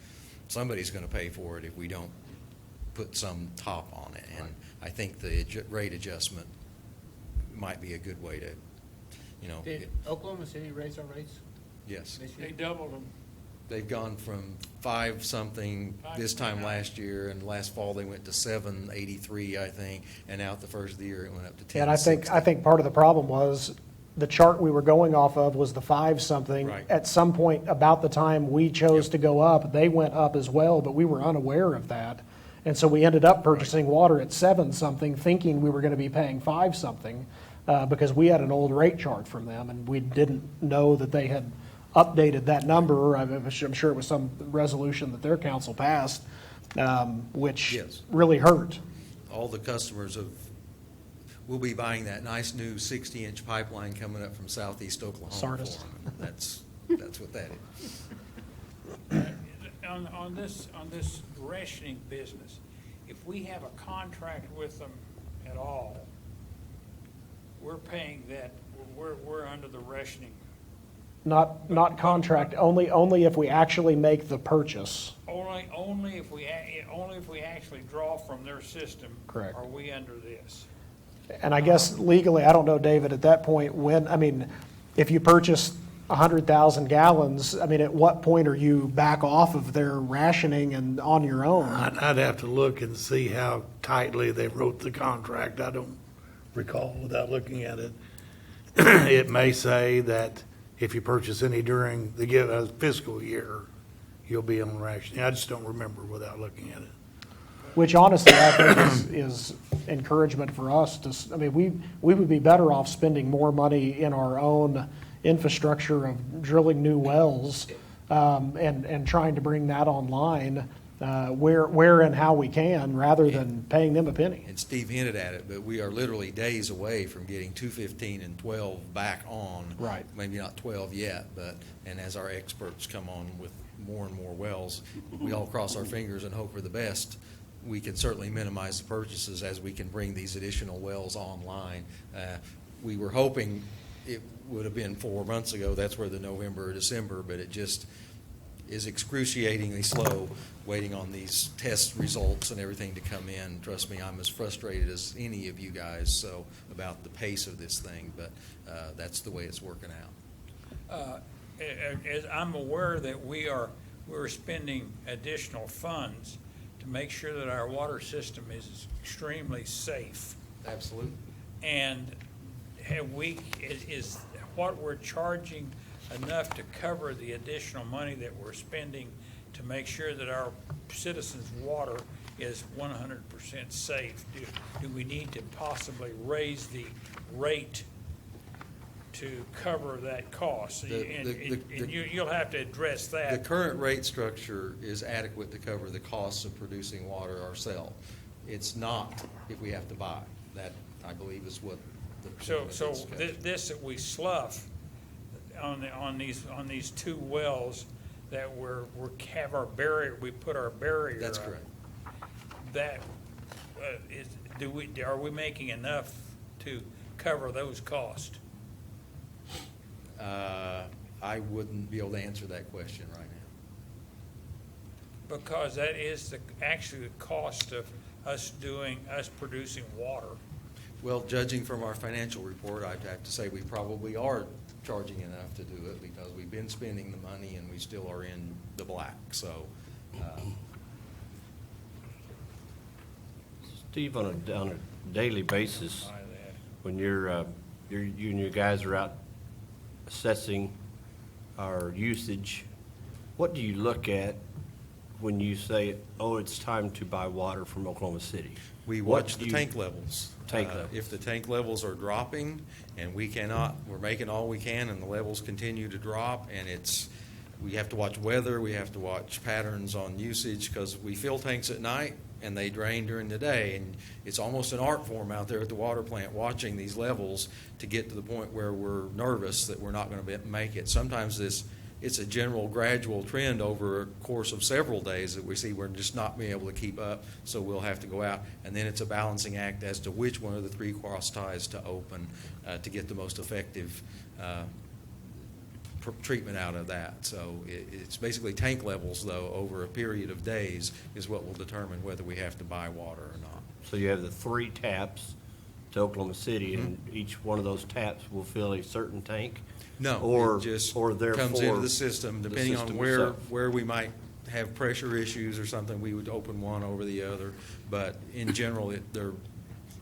U: somebody's going to pay for it if we don't put some top on it. And I think the rate adjustment might be a good way to,
N: Did Oklahoma City raise our rates
U: yes.
N: this year?
M: They doubled them.
U: They've gone from 5-something this time last year, and last fall they went to 7.83, I think, and now at the first of the year it went up to 10.
B: And I think part of the problem was the chart we were going off of was the 5-something.
U: Right.
B: At some point, about the time we chose to go up, they went up as well, but we were unaware of that. And so we ended up purchasing water at 7-something, thinking we were going to be paying 5-something, because we had an old rate chart from them, and we didn't know that they had updated that number. I'm sure it was some resolution that their council passed, which
U: Yes.
B: really hurt.
U: All the customers will be buying that nice new 60-inch pipeline coming up from southeast Oklahoma.
B: Sardis.
U: For them. That's what that is.
M: On this rationing business, if we have a contract with them at all, we're paying that, we're under the rationing.
B: Not contract, only if we actually make the purchase.
M: Only if we actually draw from their system.
B: Correct.
M: Are we under this?
B: And I guess legally, I don't know, David, at that point, if you purchase 100,000 gallons, at what point are you back off of their rationing and on your own?
O: I'd have to look and see how tightly they wrote the contract. I don't recall without looking at it. It may say that if you purchase any during the fiscal year, you'll be on rationing. I just don't remember without looking at it.
B: Which honestly, I think is encouragement for us to, we would be better off spending more money in our own infrastructure of drilling new wells, and trying to bring that online, where and how we can, rather than paying them a penny.
U: And Steve hinted at it, but we are literally days away from getting 215 and 12 back on.
B: Right.
U: Maybe not 12 yet, and as our experts come on with more and more wells, we all cross our fingers and hope for the best. We can certainly minimize the purchases as we can bring these additional wells online. We were hoping it would have been 4 months ago. That's where the November or December, but it just is excruciatingly slow waiting on these test results and everything to come in. Trust me, I'm as frustrated as any of you guys about the pace of this thing, but that's the way it's working out.
M: As I'm aware that we're spending additional funds to make sure that our water system is extremely safe.
U: Absolutely.
M: And is what we're charging enough to cover the additional money that we're spending to make sure that our citizens' water is 100% safe? Do we need to possibly raise the rate to cover that cost? You'll have to address that.
U: The current rate structure is adequate to cover the costs of producing water ourselves. It's not if we have to buy. That, I believe, is what the
M: So this that we slough on these two wells that have our barrier, we put our barrier.
U: That's
M: up,
U: correct.
M: That are we making enough to cover those costs?
U: I wouldn't be able to answer that question right now.
M: Because that is actually the cost of us producing water.
U: Well, judging from our financial report, I'd have to say we probably are charging enough to do it because we've been spending the money and we still are in the black. So,
S: Steve, on a daily basis, when you and your guys are out assessing our usage, what do you look at when you say, oh, it's time to buy water from Oklahoma City?
U: we watch the tank levels.
S: Tank levels.
U: If the tank levels are dropping and we're making all we can and the levels continue to drop, and we have to watch weather, we have to watch patterns on usage, because we fill tanks at night and they drain during the day, and it's almost an art form out there at the water plant watching these levels to get to the point where we're nervous that we're not going to make it. Sometimes this it's a general gradual trend over a course of several days that we see we're just not being able to keep up, so we'll have to go out. And then it's a balancing act as to which one of the 3 cross ties to open to get the most effective treatment out of that. So it's basically tank levels, though, over a period of days is what will determine whether we have to buy water or not.
S: So you have the 3 taps to Oklahoma City, and each one of those taps will fill a certain tank?
U: No,
S: Or,
U: it just
S: or
U: comes
S: therefore
U: into the system, depending on
S: system
U: where,
S: itself.
U: where we might have pressure issues or something, we would open one over the other. But in general,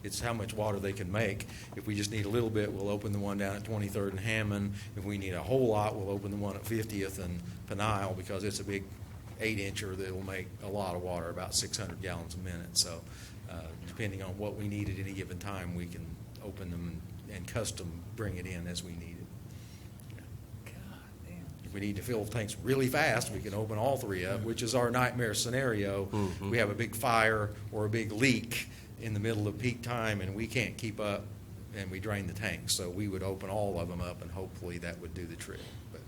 U: it's how much water they can make. If we just need a little bit, we'll open the one down at 23rd and Hammond. If we need a whole lot, we'll open the one at 50th and Peniel, because it's a big 8-incher that will make a lot of water, about 600 gallons a minute. So depending on what we need at any given time, we can open them and custom bring it in as we need it. If we need to fill tanks really fast, we can open all 3 up, which is our nightmare scenario. We have a big fire or a big leak in the middle of peak time, and we can't keep up, and we drain the tanks. So we would open all of them up, and hopefully that would do the trick. But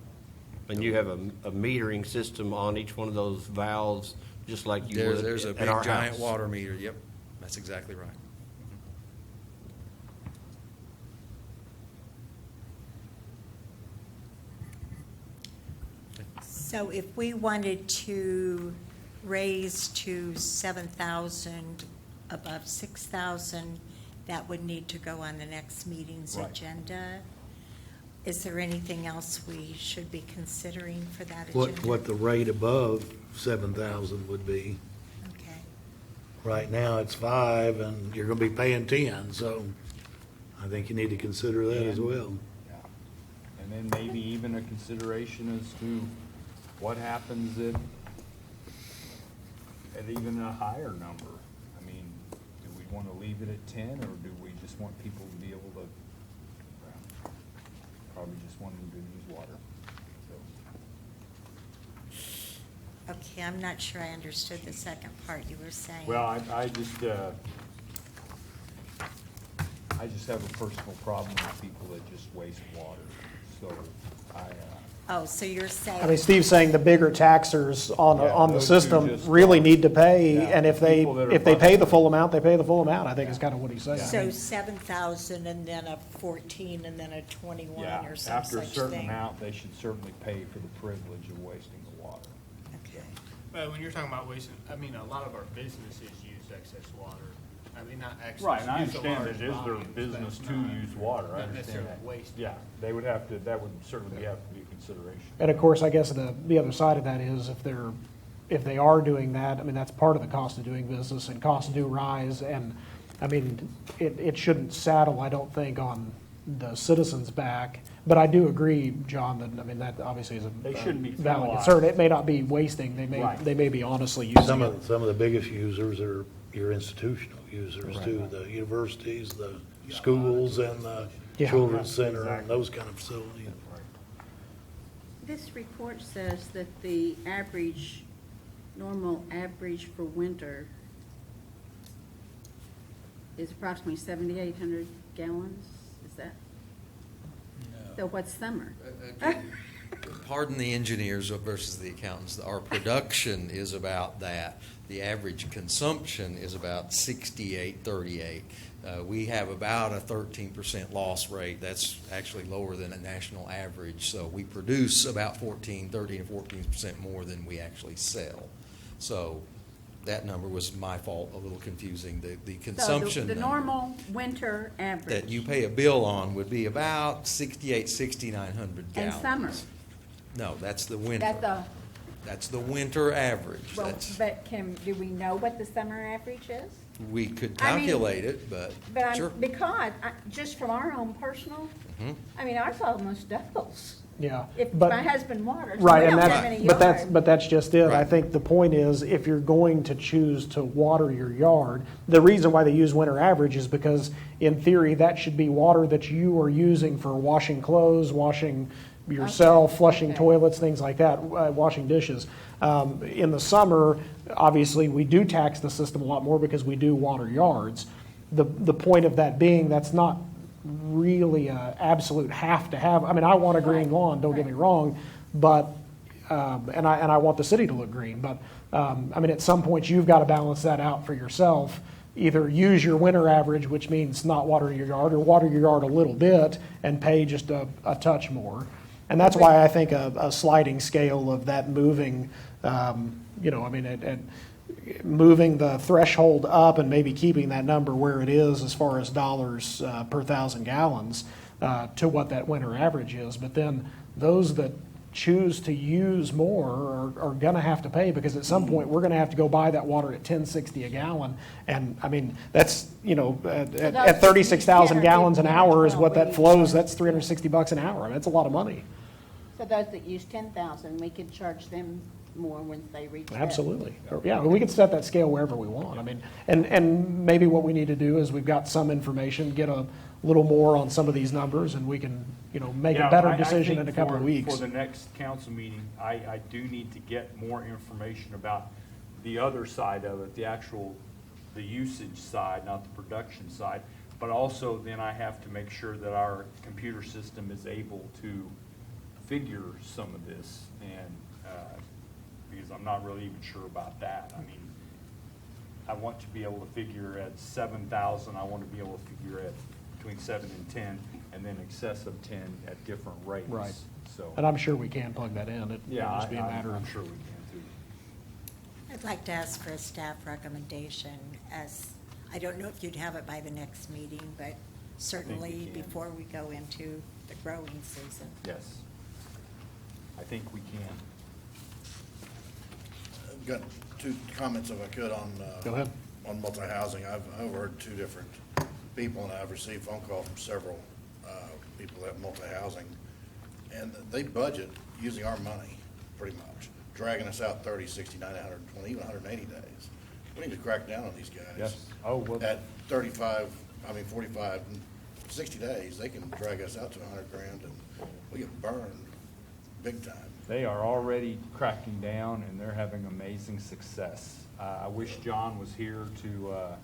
S: And you have a metering system on each one of those valves, just like you would
U: there's a
S: at
U: big
S: our
U: giant
S: house?
U: water meter. Yep, that's exactly right.
C: So if we wanted to raise to 7,000, above 6,000, that would need to go on the next meeting's
A: Right.
C: agenda. Is there anything else we should be considering for that agenda?
O: What the rate above 7,000 would be.
C: Okay.
O: Right now, it's 5, and you're gonna be paying 10, so I think you need to consider that as well.
A: Yeah. And then maybe even a consideration as to what happens at even a higher number. I mean, do we want to leave it at 10, or do we just want people to be able to, well, probably just want them to use water. So.
C: Okay, I'm not sure I understood the second part you were saying.
A: Well, I just have a personal problem with people that just waste water. So
C: Oh, so you're saying.
B: I mean, Steve's saying the bigger taxers on the
A: those two
B: system
A: just
B: really
A: are-
B: need to pay,
A: Yeah,
B: and if they
A: people that are
B: pay the
A: busting.
B: full amount, they pay the full amount, I think is kind of what he's saying.
C: So 7,000 and then a 14 and then a 21
A: yeah,
C: or some
A: after a
C: such
A: certain
C: thing?
A: amount, they should certainly pay for the privilege of wasting the water.
C: Okay.
N: But when you're talking about wasting, I mean, a lot of our businesses use excess water. I mean, not excess.
A: Right, and I
N: use a
A: understand
N: large
A: that is their
N: volume, but
A: business
N: it's
A: to
N: not-
A: use water, I
N: not
A: understand
N: necessarily
A: that.
N: waste.
A: Yeah, they would have to, that would certainly have to be a consideration.
B: And of course, I guess the other side of that is if they are doing that, I mean, that's part of the cost of doing business, and costs do rise, and, I mean, it shouldn't saddle, I don't think, on the citizens' back. But I do agree, John, that, I mean, that obviously is a
A: They shouldn't be
B: valid
A: penalized.
B: concern. It may not be wasting,
A: Right.
B: they may be honestly using
O: Some
B: it.
O: of the biggest users are your institutional users
A: Right.
O: too, the universities, the schools, and the
B: Yeah.
O: children's center, and
A: Exactly.
O: those kind of facilities.
K: This report says that the normal average for winter is approximately 7,800 gallons, is that? So what's summer?
U: Pardon the engineers versus the accountants. Our production is about that. The average consumption is about 6838. We have about a 13% loss rate. That's actually lower than a national average. So we produce about 13 to 14% more than we actually sell. So that number was my fault, a little confusing. The consumption
K: So the
U: number
K: normal winter average.
U: that you pay a bill on would be about 6,900 gallons.
K: And summer.
U: No, that's the winter.
K: That the,
U: That's the winter average.
K: well,
U: That's,
K: but do we know what the summer average is?
U: we could
K: I mean,
U: calculate it, but
K: But
U: sure.
K: because, just from our own personal,
U: Mhm.
K: I mean, ours almost doubles.
B: Yeah.
K: If
B: but-
K: my husband waters,
B: Right,
K: we
B: and
K: don't have any
B: that's,
K: yard.
B: but that's just it. I
U: Right.
B: think the point is, if you're going to choose to water your yard, the reason why they use winter average is because, in theory, that should be water that you are using for washing clothes, washing yourself, flushing
K: Okay.
B: toilets, things like that, washing dishes. In the summer, obviously, we do tax the system a lot more because we do water yards. The point of that being, that's not really a absolute have to have. I mean, I want a green lawn, don't get me wrong, but and I want the city to look green. But, I mean, at some point, you've got to balance that out for yourself. Either use your winter average, which means not water your yard, or water your yard a little bit and pay just a touch more. And that's why I think a sliding scale of that moving, moving the threshold up and maybe keeping that number where it is as far as dollars per 1,000 gallons to what that winter average is. But then those that choose to use more are going to have to pay, because at some point we're going to have to go buy that water at $10.60 a gallon. And I mean, that's, at 36,000 gallons an hour is what that flows. That's $360 an hour. I mean, that's a lot of money.
K: So those that use 10,000, we could charge them more once they reach that.
B: Absolutely. Yeah, we can set that scale wherever we want. I mean, and maybe what we need to do is we've got some information, get a little more on some of these numbers, and we can, make a better decision in a couple of weeks.
A: For the next council meeting, I do need to get more information about the other side of it, the usage side, not the production side. But also then I have to make sure that our computer system is able to figure some of this, and because I'm not really even sure about that. I mean, I want to be able to figure at 7,000, I want to be able to figure at between 7 and 10, and then excess of 10 at different rates.
B: Right.
A: So,
B: And I'm sure we can plug that in. It'll just be a matter
A: I'm
B: of.
A: sure we can too.
C: I'd like to ask for a staff recommendation, as, I don't know if you'd have it by the next meeting, but certainly
A: can.
C: before we go into the growing season.
A: Yes. I think we can.
H: I've got two comments if I could on.
B: Go ahead.
H: On multi-housing. I've overheard two different people, and I've received phone calls from several people that have multi-housing, and they budget using our money pretty much, dragging us out 30, 60, 90, 120, even 180 days. We need to crack down on these guys.
A: Yes. Oh, well.
H: At 45, 60 days, they can drag us out to 100 grand, and we get burned big time.
A: They are already cracking down, and they're having amazing success. I wish John was here to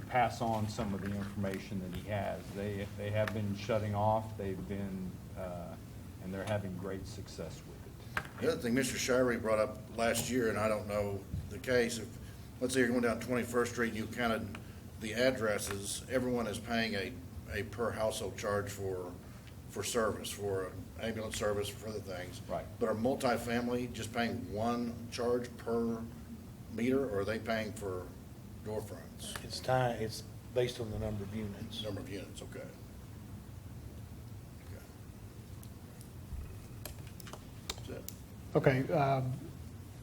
A: pass on some of the information that he has. They have been shutting off. They've been, and they're having great success with it.
H: The other thing Mr. Shirey brought up last year, and I don't know the case, if, let's say you're going down 21st Street and you counted the addresses, everyone is paying a per household charge for service, for ambulance service, for other things.
A: Right.
H: But are multifamily just paying one charge per meter, or are they paying for door fronts?
R: It's based on the number of units.
H: Number of units, okay. That's it.
B: Okay,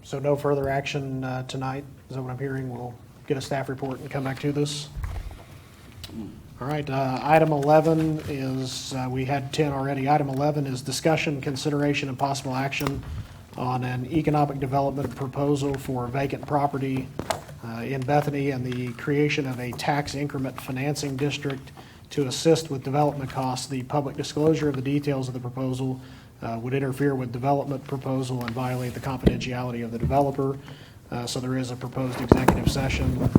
B: so no further action tonight, is that what I'm hearing? We'll get a staff report and come back to this. All right, item 11 is, we had 10 already. Item 11 is discussion, consideration, and possible action on an economic development proposal for vacant property in Bethany and the creation of a tax increment financing district to assist with development costs. The public disclosure of the details of the proposal would interfere with development proposal and violate the confidentiality of the developer. So there is a proposed executive session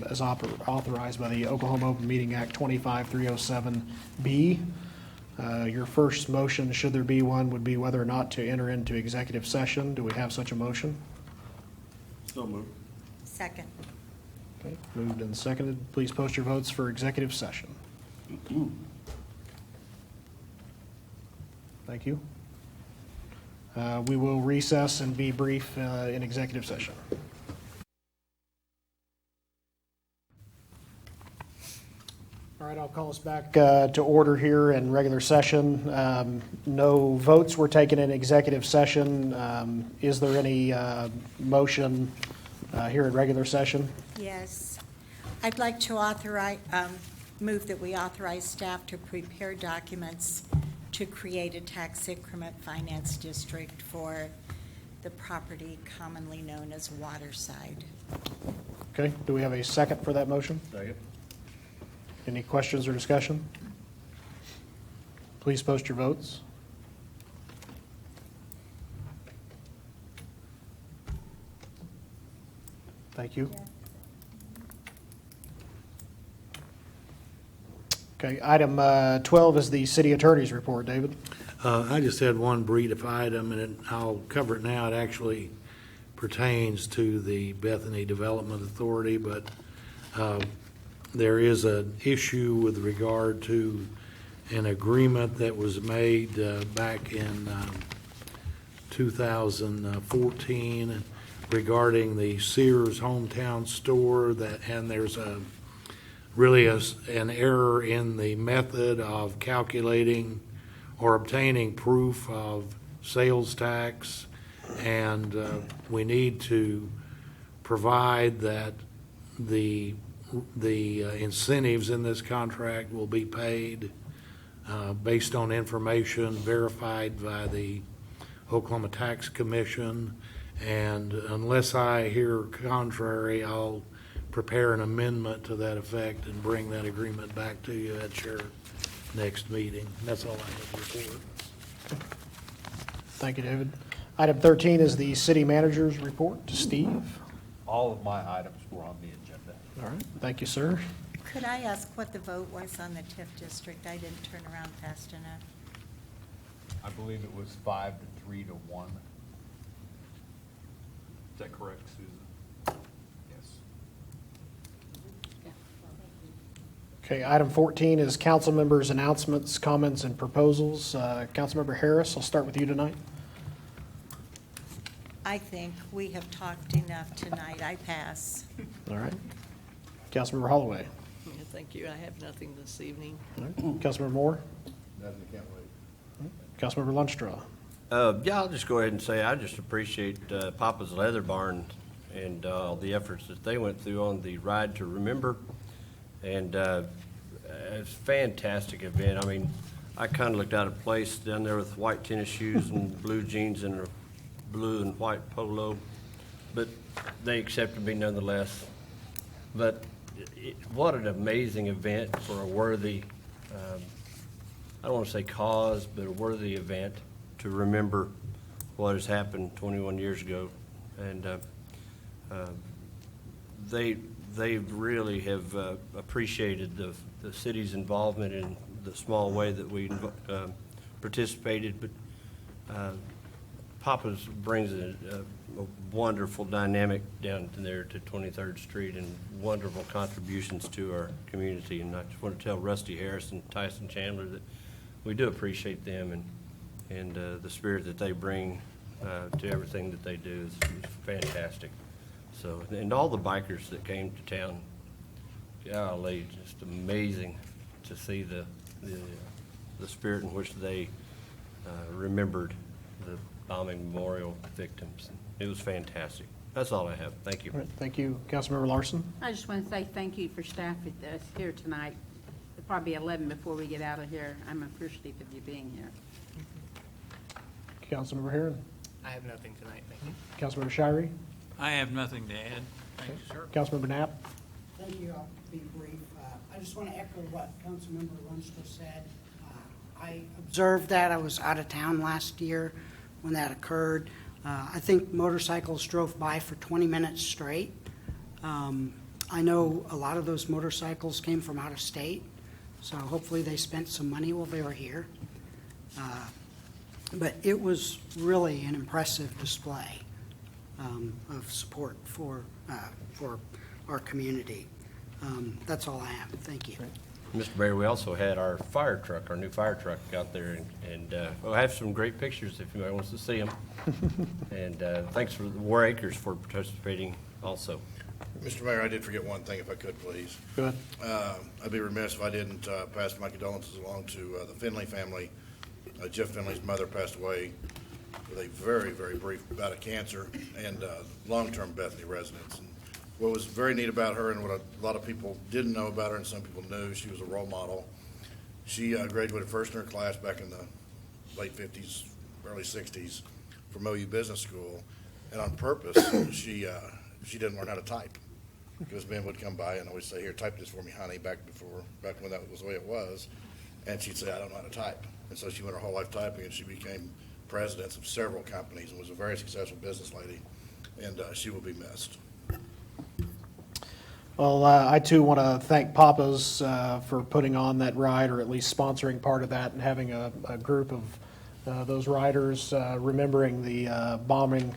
B: as authorized by the Oklahoma Open Meeting Act 25307B. Your first motion, should there be one, would be whether or not to enter into executive session. Do we have such a motion?
H: So moved.
C: Second.
B: Okay, moved and seconded. Please post your votes for executive session. Thank you. We will recess and be brief in executive session. All right, I'll call us back to order here in regular session. No votes were taken in executive session. Is there any motion here in regular session?
C: Yes. I'd like to move that we authorize staff to prepare documents to create a tax increment finance district for the property commonly known as Waterside.
B: Okay, do we have a second for that motion?
H: Second.
B: Any questions or discussion? Please post your votes. Thank you. Okay, item 12 is the city attorney's report. David?
O: I just had one brief item, and I'll cover it now. It actually pertains to the Bethany Development Authority, but there is an issue with regard to an agreement that was made back in 2014 regarding the Sears hometown store, and there's really an error in the method of calculating or obtaining proof of sales tax, and we need to provide that the incentives in this contract will be paid based on information verified by the Oklahoma Tax Commission, and unless I hear contrary, I'll prepare an amendment to that effect and bring that agreement back to you at your next meeting. That's all I have to report.
B: Thank you, David. Item 13 is the city manager's report. Steve?
G: All of my items were on the agenda.
B: All right, thank you, sir.
C: Could I ask what the vote was on the TIF district? I didn't turn around fast enough.
G: I believe it was 5 to 3 to 1.
A: Is that correct, Susan?
G: Yes.
B: Okay, item 14 is council members' announcements, comments, and proposals. Councilmember Harris, I'll start with you tonight.
C: I think we have talked enough tonight. I pass.
B: All right. Councilmember Holloway.
D: Yeah, thank you. I have nothing this evening.
B: All right. Councilmember Moore.
H: Nothing, can't wait.
B: Councilmember Lundstraw.
S: Yeah, I'll just go ahead and say I just appreciate Papa's Leather Barn and all the efforts that they went through on the Ride to Remember. And it's a fantastic event. I mean, I kind of looked out of place down there with white tennis shoes and blue jeans and a blue and white polo, but they accepted me nonetheless. But what an amazing event for a worthy, I don't want to say cause, but a worthy event to remember what has happened 21 years ago. And they really have appreciated the city's involvement in the small way that we participated. But Papa's brings a wonderful dynamic down there to 23rd Street and wonderful contributions to our community. And I just want to tell Rusty Harris and Tyson Chandler that we do appreciate them and the spirit that they bring to everything that they do is fantastic. So, and all the bikers that came to town, golly, just amazing to see the spirit in which they remembered the bombing memorial victims. It was fantastic. That's all I have. Thank you.
B: All right, thank you. Councilmember Larson.
K: I just want to say thank you for staff with us here tonight. It'll probably be 11 before we get out of here. I'm appreciative of you being here.
B: Councilmember Herron.
N: I have nothing tonight, thank you.
B: Councilmember Shirey.
M: I have nothing to add. Thank you, sir.
B: Councilmember Knapp.
J: Thank you. I'll be brief. I just want to echo what Councilmember Lundstraw said. I observed that. I was out of town last year when that occurred. I think motorcycles drove by for 20 minutes straight. I know a lot of those motorcycles came from out of state, so hopefully they spent some money while they were here. But it was really an impressive display of support for our community. That's all I have. Thank you.
S: Mr. Mayor, we also had our fire truck, our new fire truck out there, and we'll have some great pictures if anybody wants to see them. And thanks for the War Acres for participating also.
H: Mr. Mayor, I did forget one thing, if I could, please.
B: Go ahead.
H: I'd be remiss if I didn't pass my condolences along to the Finley family. Jeff Finley's mother passed away with a very, very brief bout of cancer, and long-term Bethany residence. And what was very neat about her, and what a lot of people didn't know about her and some people knew, she was a role model. She graduated first in her class back in the late 50s, early 60s from OU Business School, and on purpose, she didn't learn how to type. Because Ben would come by and always say, "Here, type this for me, honey," back when that was the way it was. And she'd say, "I don't know how to type." And so she went her whole life typing, and she became president of several companies and was a very successful business lady. And she will be missed.
B: Well, I too want to thank Papa's for putting on that ride, or at least sponsoring part of that, and having a group of those riders, remembering the bombing.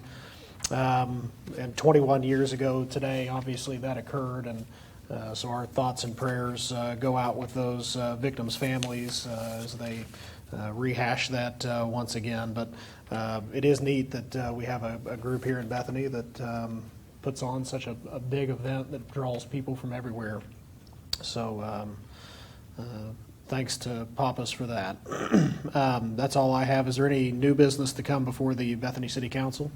B: And 21 years ago today, obviously, that occurred, and so our thoughts and prayers go out with those victims' families as they rehash that once again. But it is neat that we have a group here in Bethany that puts on such a big event that draws people from everywhere. So thanks to Papas for that. That's all I have. Is there any new business to come before the Bethany City Council?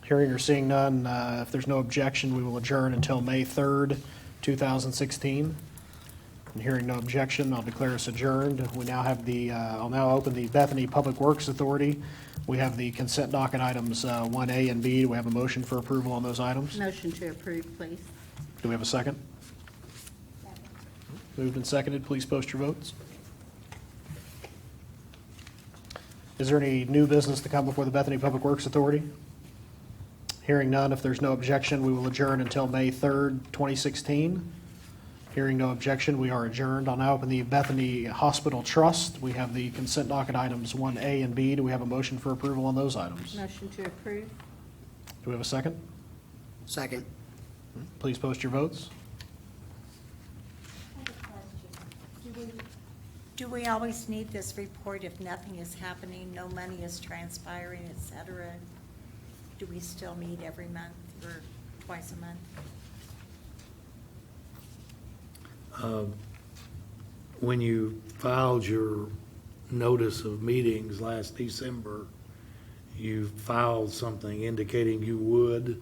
B: Hearing or seeing none, if there's no objection, we will adjourn until May 3rd, 2016. And hearing no objection, I'll declare us adjourned. We now have I'll now open the Bethany Public Works Authority. We have the consent docket items 1A and B. Do we have a motion for approval on those items?
K: Motion to approve, please.
B: Do we have a second? Moved and seconded. Please post your votes. Is there any new business to come before the Bethany Public Works Authority? Hearing none, if there's no objection, we will adjourn until May 3rd, 2016. Hearing no objection, we are adjourned. I'll now open the Bethany Hospital Trust. We have the consent docket items 1A and B. Do we have a motion for approval on those items?
K: Motion to approve.
B: Do we have a second?
J: Second.
B: Please post your votes.
C: Do we always need this report if nothing is happening, no money is transpiring, et cetera? Do we still meet every month or twice a month?
O: When you filed your notice of meetings last December, you filed something indicating you would,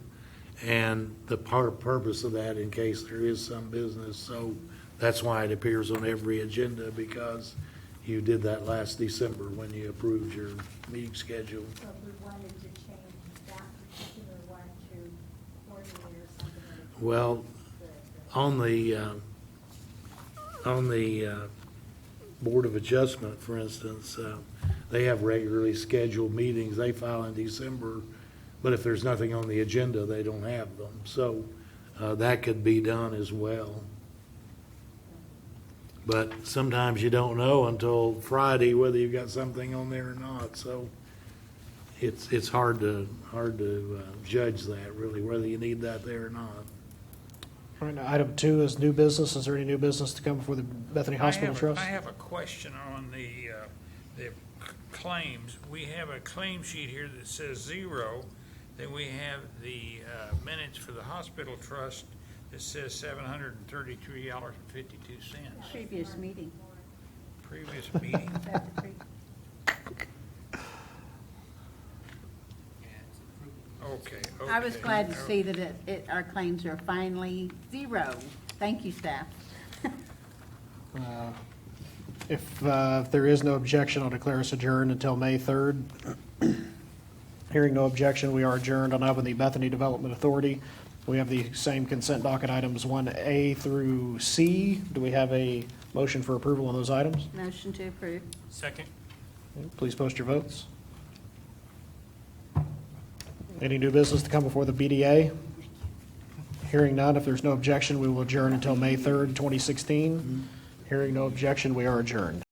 O: and the purpose of that, in case there is some business, so that's why it appears on every agenda, because you did that last December when you approved your meeting schedule.
K: So if we wanted to change that particular one to quarterly or something.
O: Well, on the Board of Adjustment, for instance, they have regularly scheduled meetings. They file in December, but if there's nothing on the agenda, they don't have them. So that could be done as well. But sometimes you don't know until Friday whether you've got something on there or not. So it's hard to judge that, really, whether you need that there or not.
B: All right, now, item 2 is new business. Is there any new business to come before the Bethany Hospital Trust?
M: I have a question on the claims. We have a claim sheet here that says 0. Then we have the minutes for the hospital trust that says $733.52.
K: Previous meeting.
M: Previous meeting. Okay.
K: I was glad to see that our claims are finally 0. Thank you, staff.
B: If there is no objection, I'll declare us adjourned until May 3rd. Hearing no objection, we are adjourned. I'll now open the Bethany Development Authority. We have the same consent docket items 1A through C. Do we have a motion for approval on those items?
K: Motion to approve.
N: Second.
B: Please post your votes. Any new business to come before the BDA? Hearing none, if there's no objection, we will adjourn until May 3rd, 2016. Hearing no objection, we are adjourned.